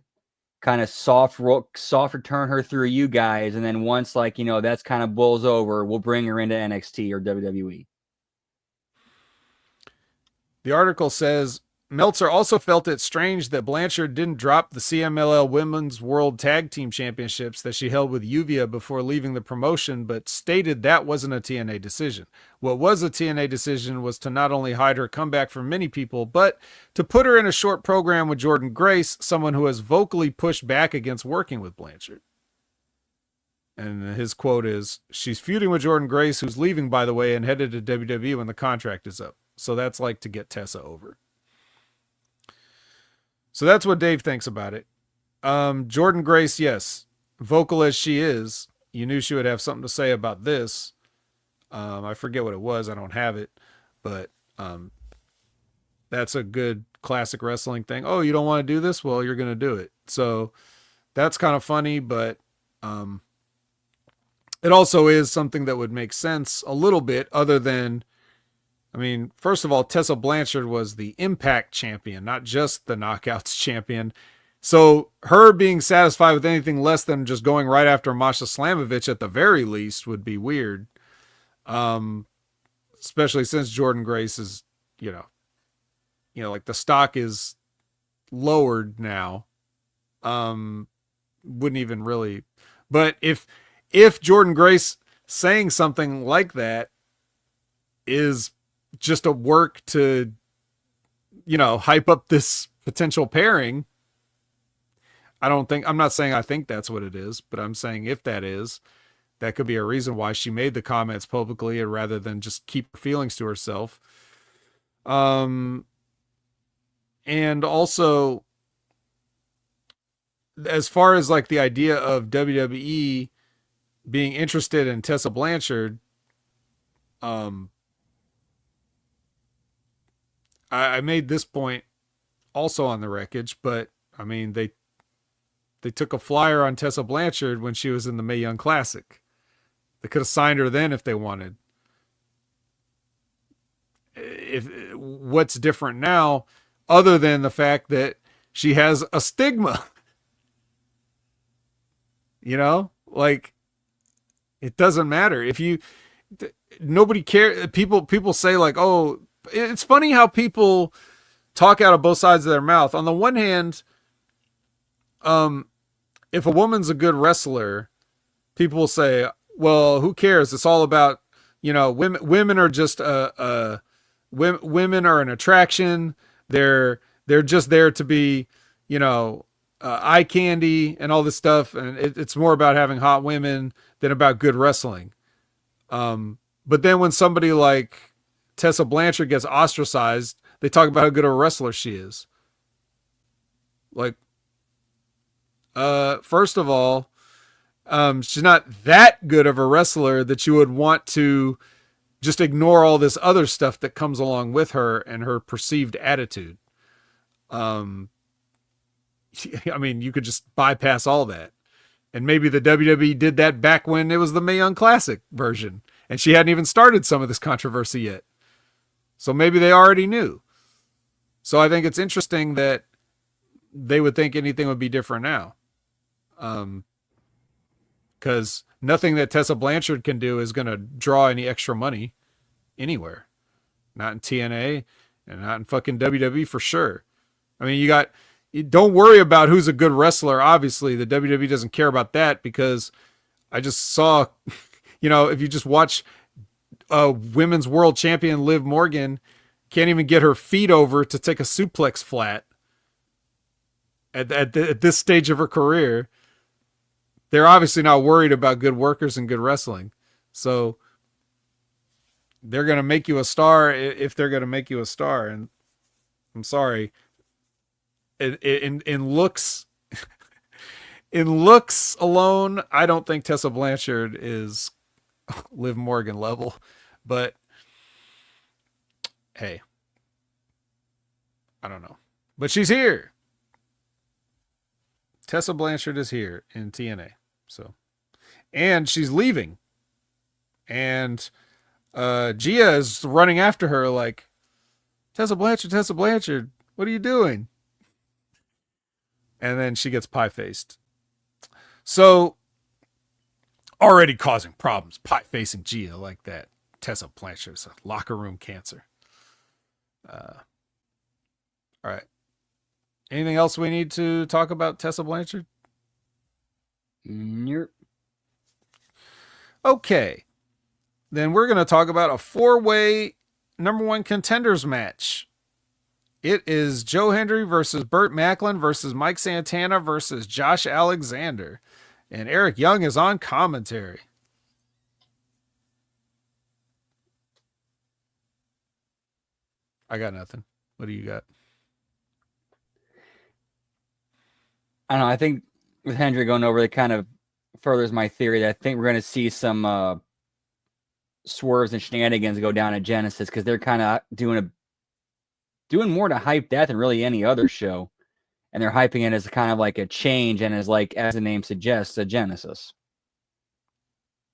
kind of soft return her through you guys. And then once, like, that's kind of bulls over, we'll bring her into NXT or WWE. The article says Meltzer also felt it strange that Blanchard didn't drop the CMLL Women's World Tag Team Championships that she held with Uvia before leaving the promotion, but stated that wasn't a TNA decision. What was a TNA decision was to not only hide her comeback from many people, but to put her in a short program with Jordan Grace, someone who has vocally pushed back against working with Blanchard. And his quote is, she's feuding with Jordan Grace, who's leaving, by the way, and headed to WWE when the contract is up. So that's like to get Tessa over. So that's what Dave thinks about it. Jordan Grace, yes, vocal as she is, you knew she would have something to say about this. I forget what it was. I don't have it, but that's a good classic wrestling thing. Oh, you don't want to do this? Well, you're going to do it. So that's kind of funny, but it also is something that would make sense a little bit, other than, I mean, first of all, Tessa Blanchard was the Impact champion, not just the Knockouts champion. So her being satisfied with anything less than just going right after Masha Slamovich at the very least would be weird. Especially since Jordan Grace is, like the stock is lowered now. Wouldn't even really, but if Jordan Grace saying something like that is just a work to, hype up this potential pairing, I'm not saying I think that's what it is, but I'm saying if that is, that could be a reason why she made the comments publicly rather than just keep her feelings to herself. And also, as far as like the idea of WWE being interested in Tessa Blanchard, I made this point also on the wreckage, but I mean, they took a flyer on Tessa Blanchard when she was in the Mae Young Classic. They could have signed her then if they wanted. What's different now, other than the fact that she has a stigma? Like, it doesn't matter if nobody cares. People say like, oh, it's funny how people talk out of both sides of their mouth. On the one hand, if a woman's a good wrestler, people will say, well, who cares? It's all about, women are just women are an attraction. They're just there to be, eye candy and all this stuff. And it's more about having hot women than about good wrestling. But then when somebody like Tessa Blanchard gets ostracized, they talk about how good a wrestler she is. Like, first of all, she's not that good of a wrestler that you would want to just ignore all this other stuff that comes along with her and her perceived attitude. I mean, you could just bypass all that. And maybe the WWE did that back when it was the Mae Young Classic version, and she hadn't even started some of this controversy yet. So maybe they already knew. So I think it's interesting that they would think anything would be different now. Because nothing that Tessa Blanchard can do is going to draw any extra money anywhere. Not in TNA and not in fucking WWE for sure. I mean, don't worry about who's a good wrestler. Obviously, the WWE doesn't care about that, because I just saw, if you just watch women's world champion Liv Morgan can't even get her feet over to take a suplex flat at this stage of her career. They're obviously not worried about good workers and good wrestling. So they're going to make you a star if they're going to make you a star. And I'm sorry. In looks, in looks alone, I don't think Tessa Blanchard is Liv Morgan level. But hey, I don't know. But she's here. Tessa Blanchard is here in TNA. So, and she's leaving. And Gia is running after her like, Tessa Blanchard, what are you doing? And then she gets pie-faced. So, already causing problems, pie-facing Gia like that. Tessa Blanchard's a locker room cancer. All right. Anything else we need to talk about Tessa Blanchard? Nope. Okay. Then we're going to talk about a 4-way number 1 contenders match. It is Joe Hendry versus Burt Macklin versus Mike Santana versus Josh Alexander. And Eric Young is on commentary. I got nothing. What do you got? I don't know. I think with Hendry going over, it kind of furthers my theory that I think we're going to see some swerves and shenanigans go down at Genesis, because they're kind of doing a doing more to hype that than really any other show. And they're hyping it as kind of like a change and as like, as the name suggests, a genesis.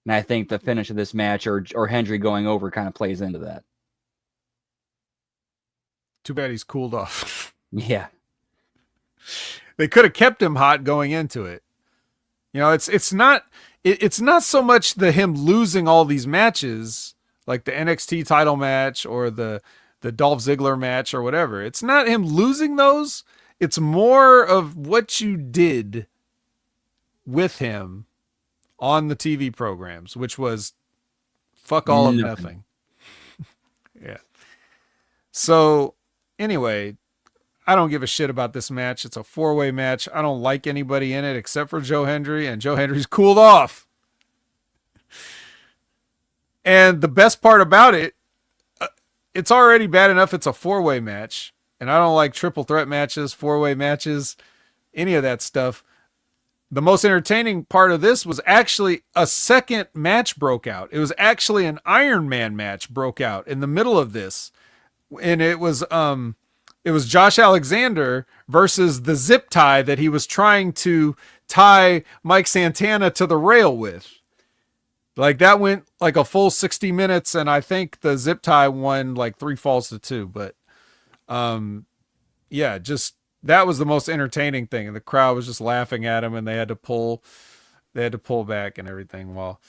And I think the finish of this match or Hendry going over kind of plays into that. Too bad he's cooled off. Yeah. They could have kept him hot going into it. You know, it's not so much him losing all these matches, like the NXT title match or the Dolph Ziggler match or whatever. It's not him losing those. It's more of what you did with him on the TV programs, which was fuck all of nothing. Yeah. So anyway, I don't give a shit about this match. It's a 4-way match. I don't like anybody in it except for Joe Hendry, and Joe Hendry's cooled off. And the best part about it, it's already bad enough it's a 4-way match. And I don't like triple threat matches, 4-way matches, any of that stuff. The most entertaining part of this was actually a second match broke out. It was actually an Iron Man match broke out in the middle of this. And it was Josh Alexander versus the zip tie that he was trying to tie Mike Santana to the rail with. Like that went like a full 60 minutes. And I think the zip tie won like 3 falls to 2, but yeah, just that was the most entertaining thing, and the crowd was just laughing at him, and they had to pull back and everything. Well,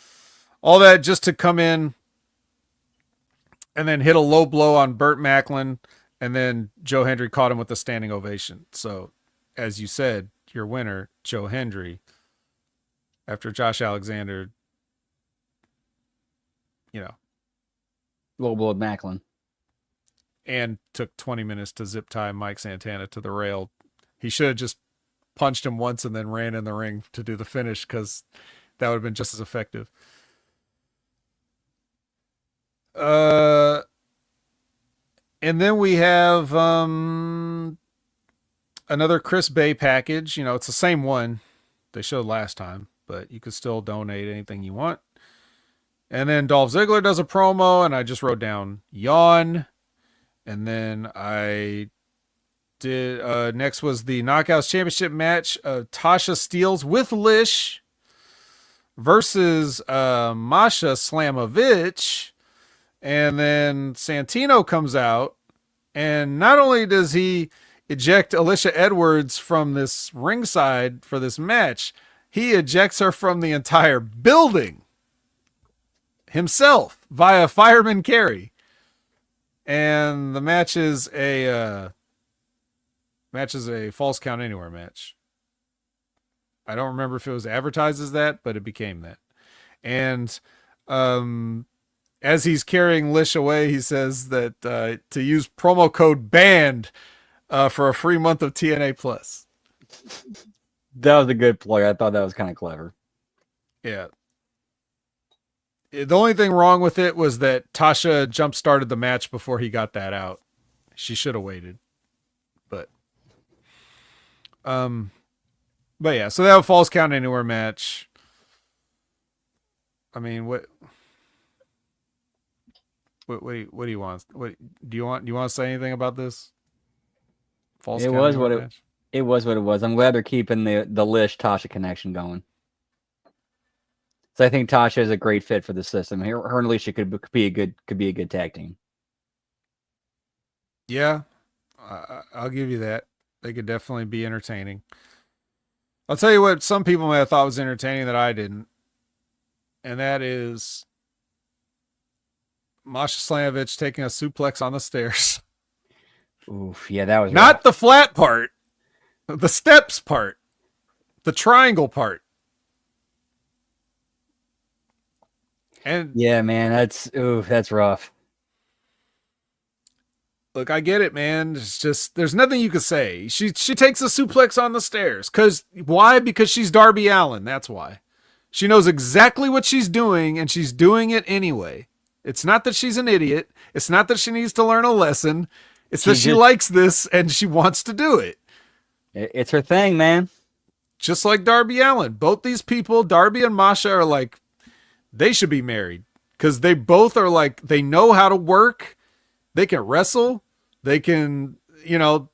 all that just to come in and then hit a low blow on Burt Macklin, and then Joe Hendry caught him with a standing ovation. So, as you said, your winner, Joe Hendry, after Josh Alexander, you know, Low blow of Macklin. And took 20 minutes to zip tie Mike Santana to the rail. He should have just punched him once and then ran in the ring to do the finish, because that would have been just as effective. And then we have another Chris Bay package. You know, it's the same one they showed last time, but you could still donate anything you want. And then Dolph Ziggler does a promo, and I just wrote down yawn. And then I did, next was the Knockouts Championship match. Tasha Steelz with Lish versus Masha Slamovich. And then Santino comes out. And not only does he eject Alicia Edwards from this ringside for this match, he ejects her from the entire building himself via fireman carry. And the match is a false count anywhere match. I don't remember if it was advertised as that, but it became that. And as he's carrying Lish away, he says that to use promo code BAND for a free month of TNA Plus. That was a good plug. I thought that was kind of clever. Yeah. The only thing wrong with it was that Tasha jump-started the match before he got that out. She should have waited. But yeah, so that was a false count anywhere match. I mean, what do you want? What do you want to say anything about this? False count anywhere match? It was what it was. I'm glad they're keeping the Lish Tasha connection going. So I think Tasha is a great fit for the system. Her and Alicia could be a good tag team. Yeah, I'll give you that. They could definitely be entertaining. I'll tell you what some people may have thought was entertaining that I didn't, and that is Masha Slamovich taking a suplex on the stairs. Oof, yeah, that was not rough. The flat part, the steps part, the triangle part. And yeah, man, that's rough. Look, I get it, man. It's just there's nothing you can say. She takes a suplex on the stairs. Why? Because she's Darby Allin. That's why. She knows exactly what she's doing, and she's doing it anyway. It's not that she's an idiot. It's not that she needs to learn a lesson. It's that she likes this and she wants to do it. It's her thing, man. Just like Darby Allin. Both these people, Darby and Masha, are like, they should be married because they both are like, they know how to work. They can wrestle. They can,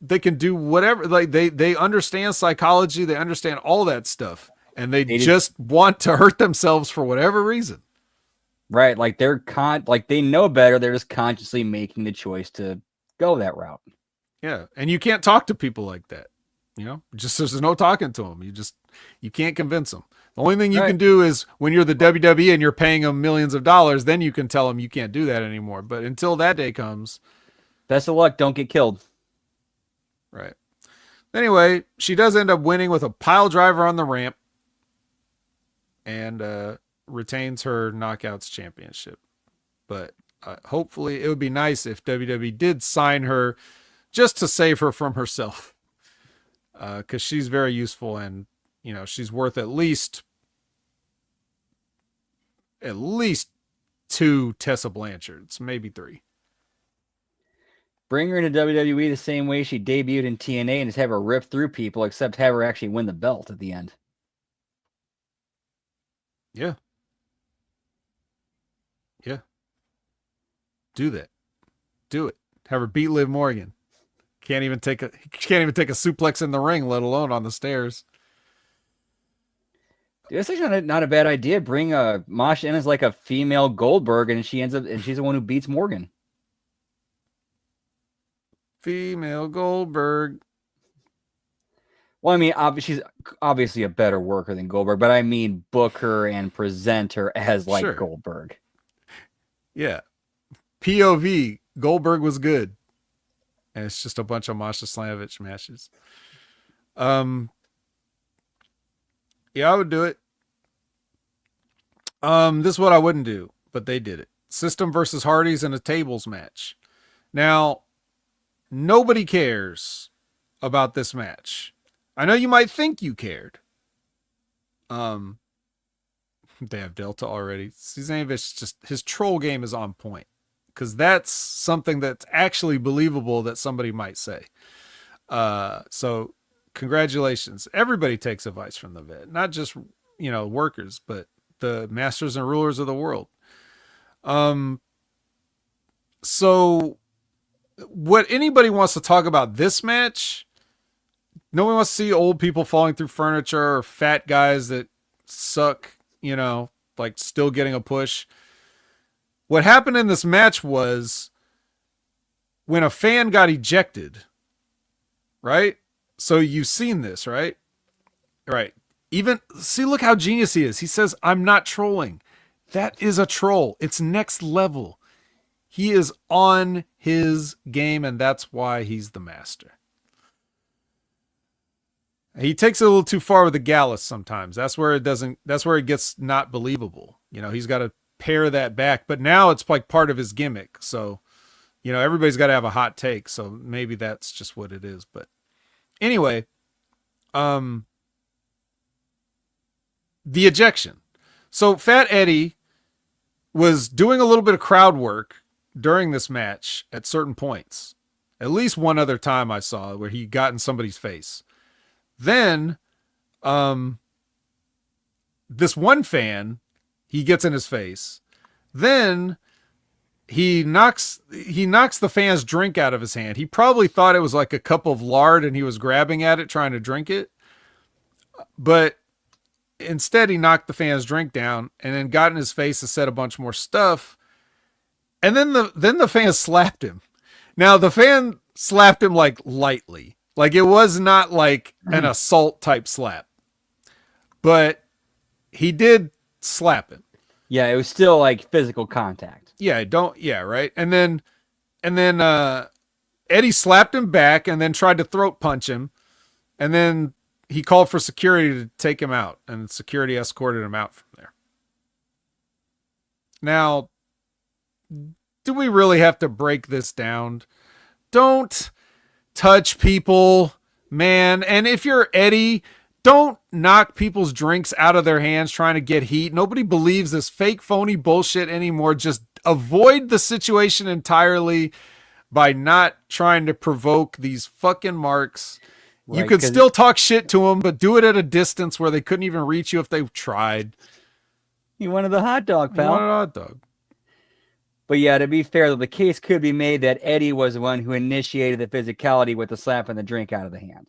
they can do whatever. Like they understand psychology. They understand all that stuff, and they They just just want to hurt themselves for whatever reason. right, like like they know better. They're just consciously making the choice to go that route. Yeah, and you can't talk to people like that. Just there's no talking to them. You can't convince them. The only thing you Right. can do is when you're the WWE and you're paying them millions of dollars, then you can tell them you can't do that anymore. But until that day comes, Best of luck. Don't get killed. right. Anyway, she does end up winning with a pile driver on the ramp and retains her Knockouts championship. But hopefully, it would be nice if WWE did sign her just to save her from herself, because she's very useful and she's worth at least two Tessa Blanchards, maybe three. Bring her into WWE the same way she debuted in TNA and just have her rip through people, except have her actually win the belt at the end. Yeah. Yeah. Do that. Do it. Have her beat Liv Morgan. Can't even take a suplex in the ring, let alone on the stairs. Dude, that's actually not a bad idea. Bring Masha in as like a female Goldberg, and she's the one who beats Morgan. Female Goldberg. Well, I mean, she's obviously a better worker than Goldberg, but I mean, book her and present her as like Sure. Goldberg. Yeah. POV. Goldberg was good. And it's just a bunch of Masha Slamovich matches. Yeah, I would do it. This is what I wouldn't do, but they did it. System versus Hardys in a tables match. Now, nobody cares about this match. I know you might think you cared. They have Delta already. Cezanne-Vich, just his troll game is on point, because that's something that's actually believable that somebody might say. So congratulations. Everybody takes advice from the vet, not just, workers, but the masters and rulers of the world. So what anybody wants to talk about this match, nobody wants to see old people falling through furniture or fat guys that suck, like still getting a push. What happened in this match was when a fan got ejected, right? So you've seen this, right? Right. Even see, look how genius he is. He says, "I'm not trolling." That is a troll. It's next level. He is on his game, and that's why he's the master. He takes it a little too far with the Gallus sometimes. That's where it gets not believable. He's got to pare that back. But now it's like part of his gimmick. So, everybody's got to have a hot take. So maybe that's just what it is. But anyway, the ejection. So Fat Eddie was doing a little bit of crowd work during this match at certain points. At least one other time I saw where he got in somebody's face. Then, this one fan, he gets in his face. Then he knocks the fan's drink out of his hand. He probably thought it was like a cup of lard and he was grabbing at it trying to drink it. But instead he knocked the fan's drink down and then got in his face and said a bunch more stuff. And then the fan slapped him. Now the fan slapped him like lightly. Like it was not like an assault type slap. But he did slap him. Yeah, it was still like physical contact. Right. And then Eddie slapped him back and then tried to throat punch him. And then he called for security to take him out, and security escorted him out from there. Now, do we really have to break this down? Don't touch people, man. And if you're Eddie, don't knock people's drinks out of their hands trying to get heat. Nobody believes this fake, phony bullshit anymore. Just avoid the situation entirely by not trying to provoke these fucking marks. Right, you could still talk shit to them, but do it at a distance where they couldn't even reach you if they tried. You wanted the hot dog, pal. You wanted a hot dog. But yeah, to be fair, though, the case could be made that Eddie was the one who initiated the physicality with the slapping the drink out of the hand.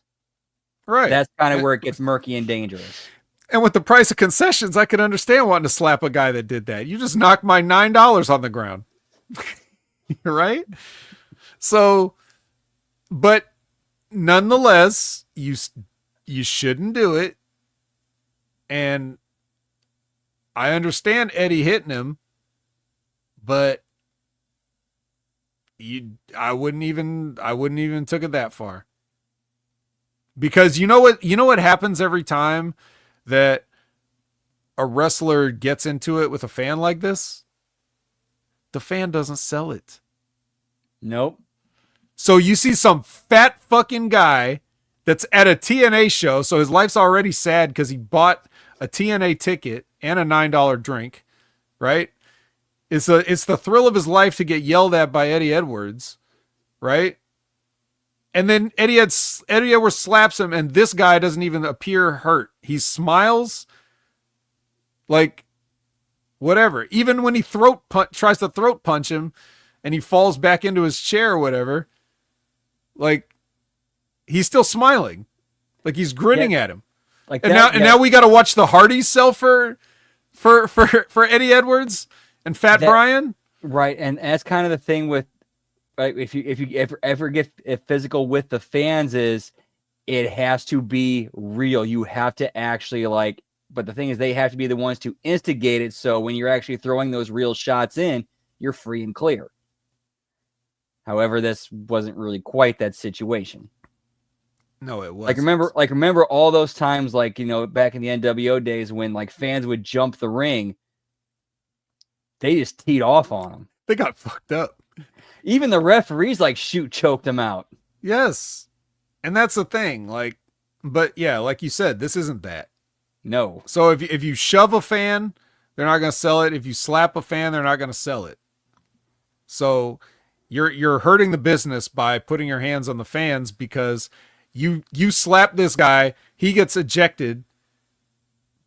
Right. That's kind of where it gets murky and dangerous. And with the price of concessions, I could understand wanting to slap a guy that did that. You just knocked my $9 on the ground. Right? So, but nonetheless, you shouldn't do it. And I understand Eddie hitting him, but I wouldn't even took it that far. Because you know what happens every time that a wrestler gets into it with a fan like this? The fan doesn't sell it. Nope. So you see some fat fucking guy that's at a TNA show, so his life's already sad because he bought a TNA ticket and a $9 drink, right? It's the thrill of his life to get yelled at by Eddie Edwards, right? And then Eddie Edwards slaps him, and this guy doesn't even appear hurt. He smiles, like whatever. Even when he tries to throat punch him, and he falls back into his chair or whatever, like he's still smiling, like he's grinning at him. Like and that, now we got to watch the Hardys sell for Eddie Edwards and Fat Brian, right? And that's kind of the thing with, right? If you ever get physical with the fans, is it has to be real. You have to actually like. But the thing is, they have to be the ones to instigate it. So when you're actually throwing those real shots in, you're free and clear. However, this wasn't really quite that situation. No, it was. Remember all those times, like, you know, back in the NWO days when like fans would jump the ring, they just teed off on them. They got fucked up. Even the referees like choked them out. Yes, and that's the thing. Like, but yeah, like you said, this isn't that. No. So if you shove a fan, they're not going to sell it. If you slap a fan, they're not going to sell it. So you're hurting the business by putting your hands on the fans because you slap this guy, he gets ejected,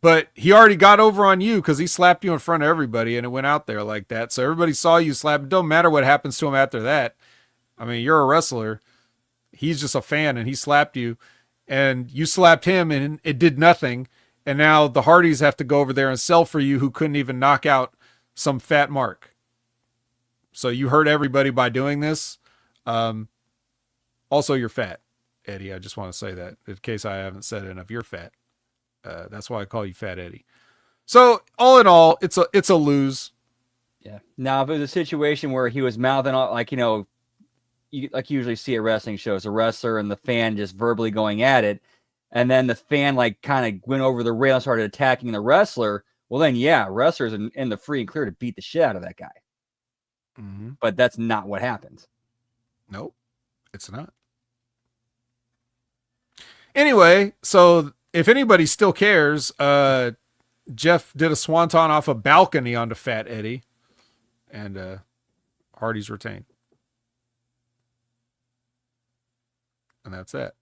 but he already got over on you because he slapped you in front of everybody and it went out there like that. So everybody saw you slap. It don't matter what happens to him after that. I mean, you're a wrestler. He's just a fan and he slapped you and you slapped him and it did nothing. And now the Hardys have to go over there and sell for you who couldn't even knock out some fat mark. So you hurt everybody by doing this. Also, you're fat, Eddie. I just want to say that in case I haven't said it enough. You're fat. That's why I call you Fat Eddie. So all in all, it's a lose. Yeah. Now, if it was a situation where he was mouthing off, like, you know, you usually see at wrestling shows, a wrestler and the fan just verbally going at it, and then the fan like kind of went over the rail and started attacking the wrestler, well then, yeah, wrestlers in the free and clear to beat the shit out of that guy. Mm-hmm. But that's not what happened. Nope, it's not. Anyway, so if anybody still cares, Jeff did a swanton off a balcony onto Fat Eddie, and Hardy's retained. And that's it.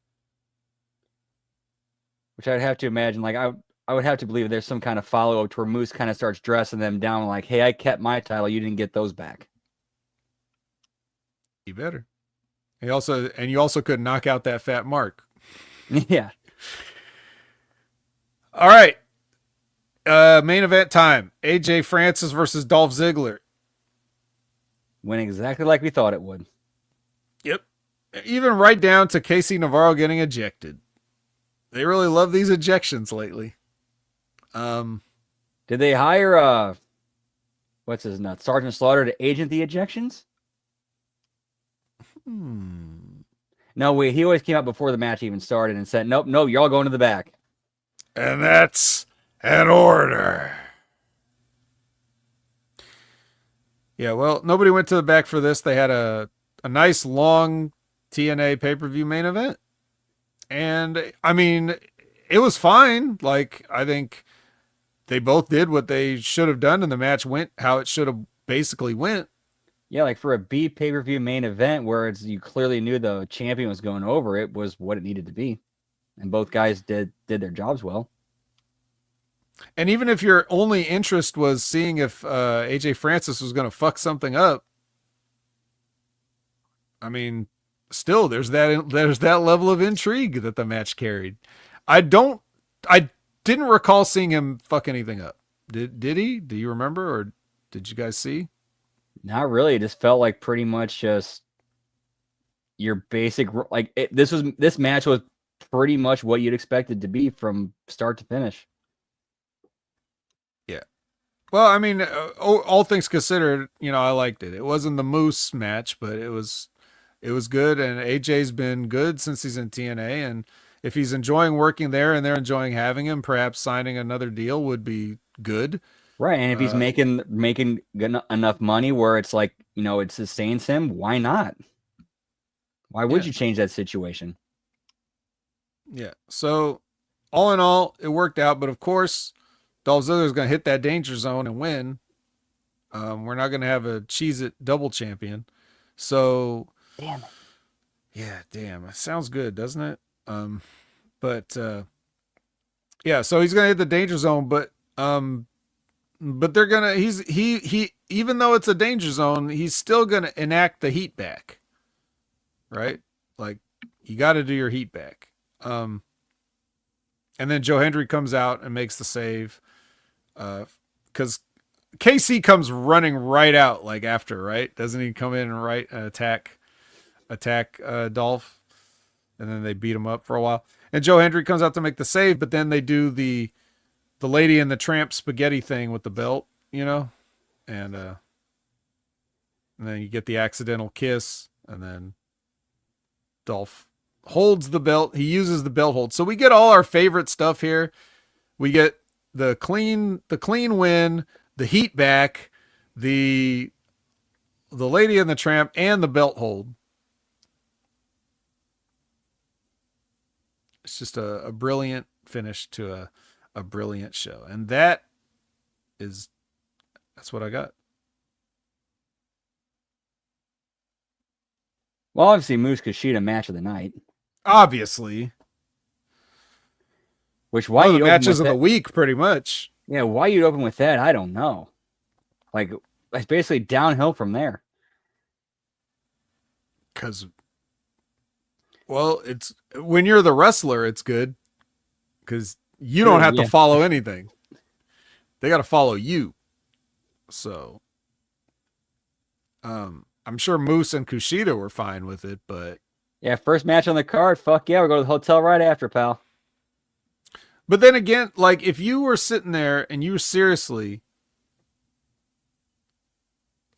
Which I'd have to imagine, like, I would have to believe there's some kind of follow-up to where Moose kind of starts dressing them down like, hey, I kept my title, you didn't get those back. You better. You also could knock out that fat mark. Yeah. All right. Main event time. AJ Francis versus Dolph Ziggler. Went exactly like we thought it would. Yep. Even right down to Casey Navarro getting ejected. They really love these ejections lately. Did they hire what's his nuts? Sergeant Slaughter to agent the ejections? No, wait, he always came out before the match even started and said, nope, you're all going to the back. And that's an order. Yeah, well, nobody went to the back for this. They had a nice long TNA pay-per-view main event. And, I mean, it was fine. Like, I think they both did what they should have done, and the match went how it should have basically went. Yeah, like for a B pay-per-view main event where you clearly knew the champion was going over, it was what it needed to be. And both guys did their jobs well. And even if your only interest was seeing if AJ Francis was going to fuck something up, I mean, still there's that level of intrigue that the match carried. I don't I didn't recall seeing him fuck anything up. Did he? Do you remember, or did you guys see? Not really. It just felt like pretty much just your basic like this match was pretty much what you'd expect it to be from start to finish. Yeah. Well, I mean, all things considered, I liked it. It wasn't the Moose match, but it was good, and AJ's been good since he's in TNA, and if he's enjoying working there and they're enjoying having him, perhaps signing another deal would be good. Right, and if he's making enough money where it's like, it sustains him, why not? Why would you change that situation? Yeah. So, all in all, it worked out, but of course, Dolph Ziggler's going to hit that danger zone and win. We're not going to have a Cheez-It double champion. So, damn it. Yeah, damn. It sounds good, doesn't it? But yeah, so he's gonna hit the danger zone, but they're gonna he even though it's a danger zone, he's still gonna enact the heat back. Right? Like, you gotta do your heat back. And then Joe Hendry comes out and makes the save. Because KC comes running right out like after, right? Doesn't he come in and attack Dolph? And then they beat him up for a while. And Joe Hendry comes out to make the save, but then they do the Lady and the Tramp spaghetti thing with the belt, and then you get the accidental kiss, and then Dolph holds the belt. He uses the belt hold. So we get all our favorite stuff here. We get the clean win, the heat back, the Lady and the Tramp, and the belt hold. It's just a brilliant finish to a brilliant show. And that's what I got. Well, obviously, Moose Kushida match of the night. Obviously. Which, why the matches of the week, pretty much. Yeah, why you'd open with that, I don't know. Like, it's basically downhill from there. Because, well, it's when you're the wrestler, it's good. Because you don't have to follow anything. They got to follow you. So, I'm sure Moose and Kushida were fine with it, but yeah, first match on the card. Fuck yeah, we'll go to the hotel right after, pal. But then again, like, if you were sitting there and you were seriously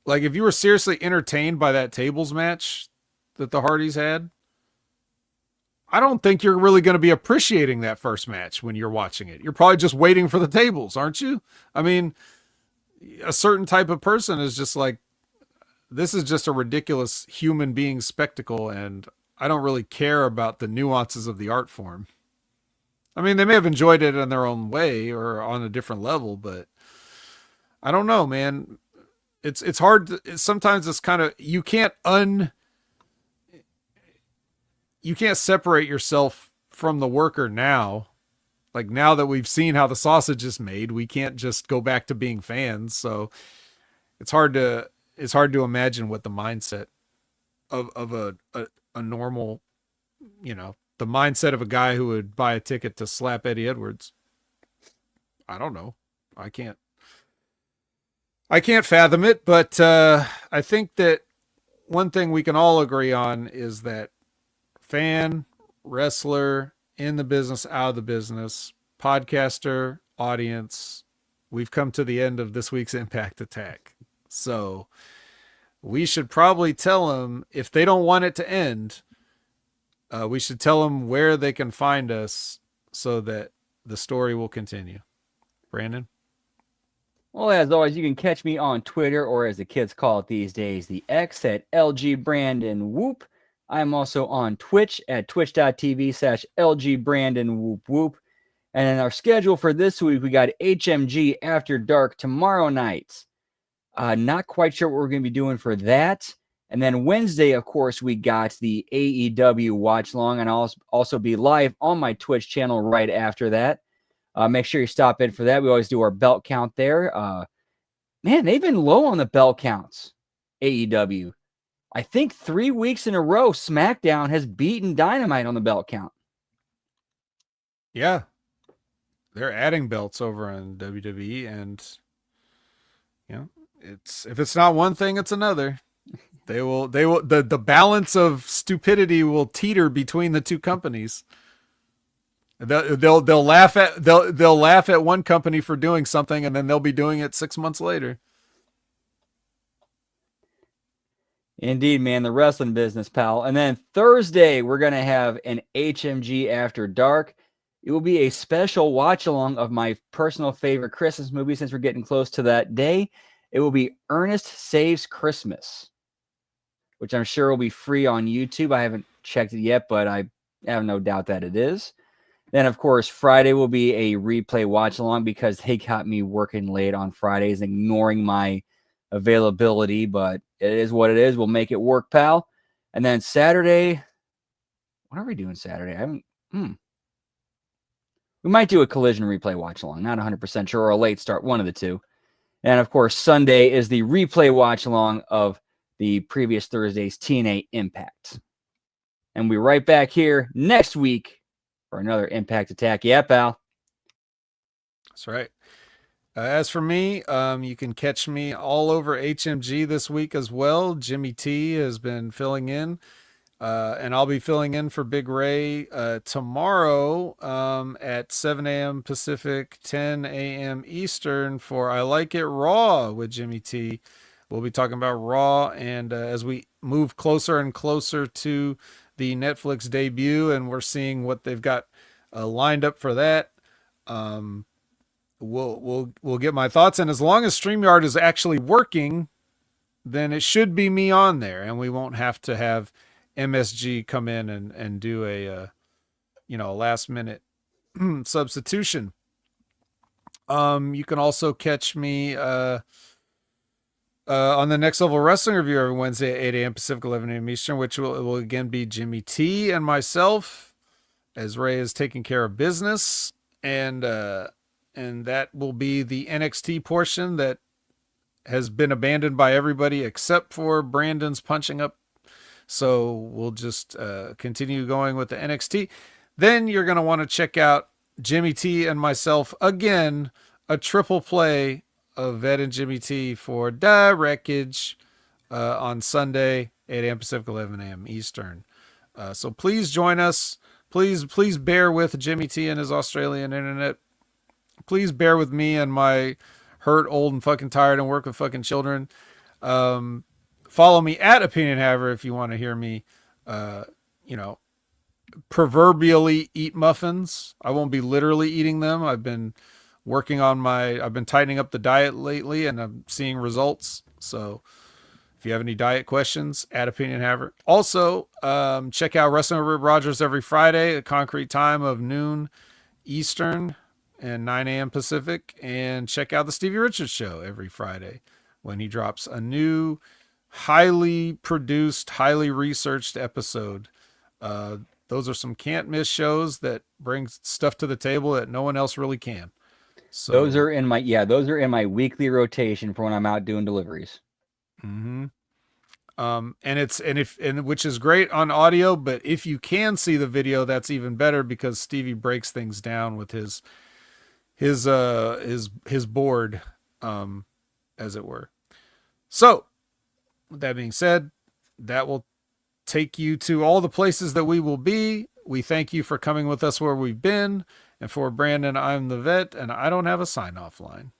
entertained by that tables match that the Hardys had, I don't think you're really going to be appreciating that first match when you're watching it. You're probably just waiting for the tables, aren't you? I mean, a certain type of person is just like, this is just a ridiculous human being spectacle, and I don't really care about the nuances of the art form. I mean, they may have enjoyed it in their own way or on a different level, but I don't know, man. It's hard to, sometimes it's kind of, you can't separate yourself from the worker now. Like, now that we've seen how the sausage is made, we can't just go back to being fans. So it's hard to imagine what the mindset of a normal, the mindset of a guy who would buy a ticket to slap Eddie Edwards. I don't know. I can't fathom it, but I think that one thing we can all agree on is that fan, wrestler, in the business, out of the business, podcaster, audience, we've come to the end of this week's Impact Attack. So we should probably tell them, if they don't want it to end, we should tell them where they can find us so that the story will continue. Brandon? Well, as always, you can catch me on Twitter, or as the kids call it these days, the X, at LGBrandonWhoop. I'm also on Twitch at twitch.tv/LGBrandonWhoop. And in our schedule for this week, we got HMG After Dark tomorrow night. Not quite sure what we're going to be doing for that. And then Wednesday, of course, we got the AEW watch long, and I'll also be live on my Twitch channel right after that. Make sure you stop in for that. We always do our belt count there. Man, they've been low on the belt counts, AEW. I think 3 weeks in a row, SmackDown has beaten Dynamite on the belt count. Yeah. They're adding belts over on WWE, and it's if it's not one thing, it's another. The balance of stupidity will teeter between the two companies. They'll laugh at one company for doing something, and then they'll be doing it 6 months later. Indeed, man, the wrestling business, pal. And then Thursday, we're going to have an HMG After Dark. It will be a special watch along of my personal favorite Christmas movie since we're getting close to that day. It will be Ernest Saves Christmas, which I'm sure will be free on YouTube. I haven't checked it yet, but I have no doubt that it is. Then, of course, Friday will be a replay watch along because they got me working late on Fridays, ignoring my availability, but it is what it is. We'll make it work, pal. And then Saturday, what are we doing Saturday? We might do a Collision replay watch along, not 100% sure, or a late start, one of the two. And of course, Sunday is the replay watch along of the previous Thursday's TNA Impact. And we're right back here next week for another Impact Attack. Yeah, pal. That's right. As for me, you can catch me all over HMG this week as well. Jimmy T has been filling in, and I'll be filling in for Big Ray tomorrow at 7 a.m. Pacific, 10 a.m. Eastern for I Like It Raw with Jimmy T. We'll be talking about Raw, and as we move closer and closer to the Netflix debut, and we're seeing what they've got lined up for that. We'll get my thoughts, and as long as StreamYard is actually working, then it should be me on there, and we won't have to have MSG come in and do a last minute substitution. You can also catch me on the Next Level Wrestling Review every Wednesday at 8 a.m. Pacific, 11 a.m. Eastern, which will again be Jimmy T and myself, as Ray is taking care of business, and that will be the NXT portion that has been abandoned by everybody except for Brandon's punching up. So we'll just continue going with the NXT. Then you're going to want to check out Jimmy T and myself again, a triple play of Ed and Jimmy T for Directage on Sunday, 8 a.m. Pacific, 11 a.m. Eastern. So please join us. Please bear with Jimmy T and his Australian internet. Please bear with me and my hurt, old, and fucking tired and work with fucking children. Follow me at Opinion Haver if you want to hear me, proverbially eat muffins. I won't be literally eating them. I've been tightening up the diet lately, and I'm seeing results. So if you have any diet questions, at Opinion Haver. Also, check out Wrestling with Rib Rogers every Friday at concrete time of noon Eastern and 9 a.m. Pacific, and check out the Stevie Richards Show every Friday when he drops a new, highly produced, highly researched episode. Those are some can't miss shows that bring stuff to the table that no one else really can. So those are in my weekly rotation for when I'm out doing deliveries. Mm-hmm. Which is great on audio, but if you can see the video, that's even better because Stevie breaks things down with his board, as it were. So with that being said, that will take you to all the places that we will be. We thank you for coming with us where we've been. And for Brandon, I'm the vet, and I don't have a sign-off line.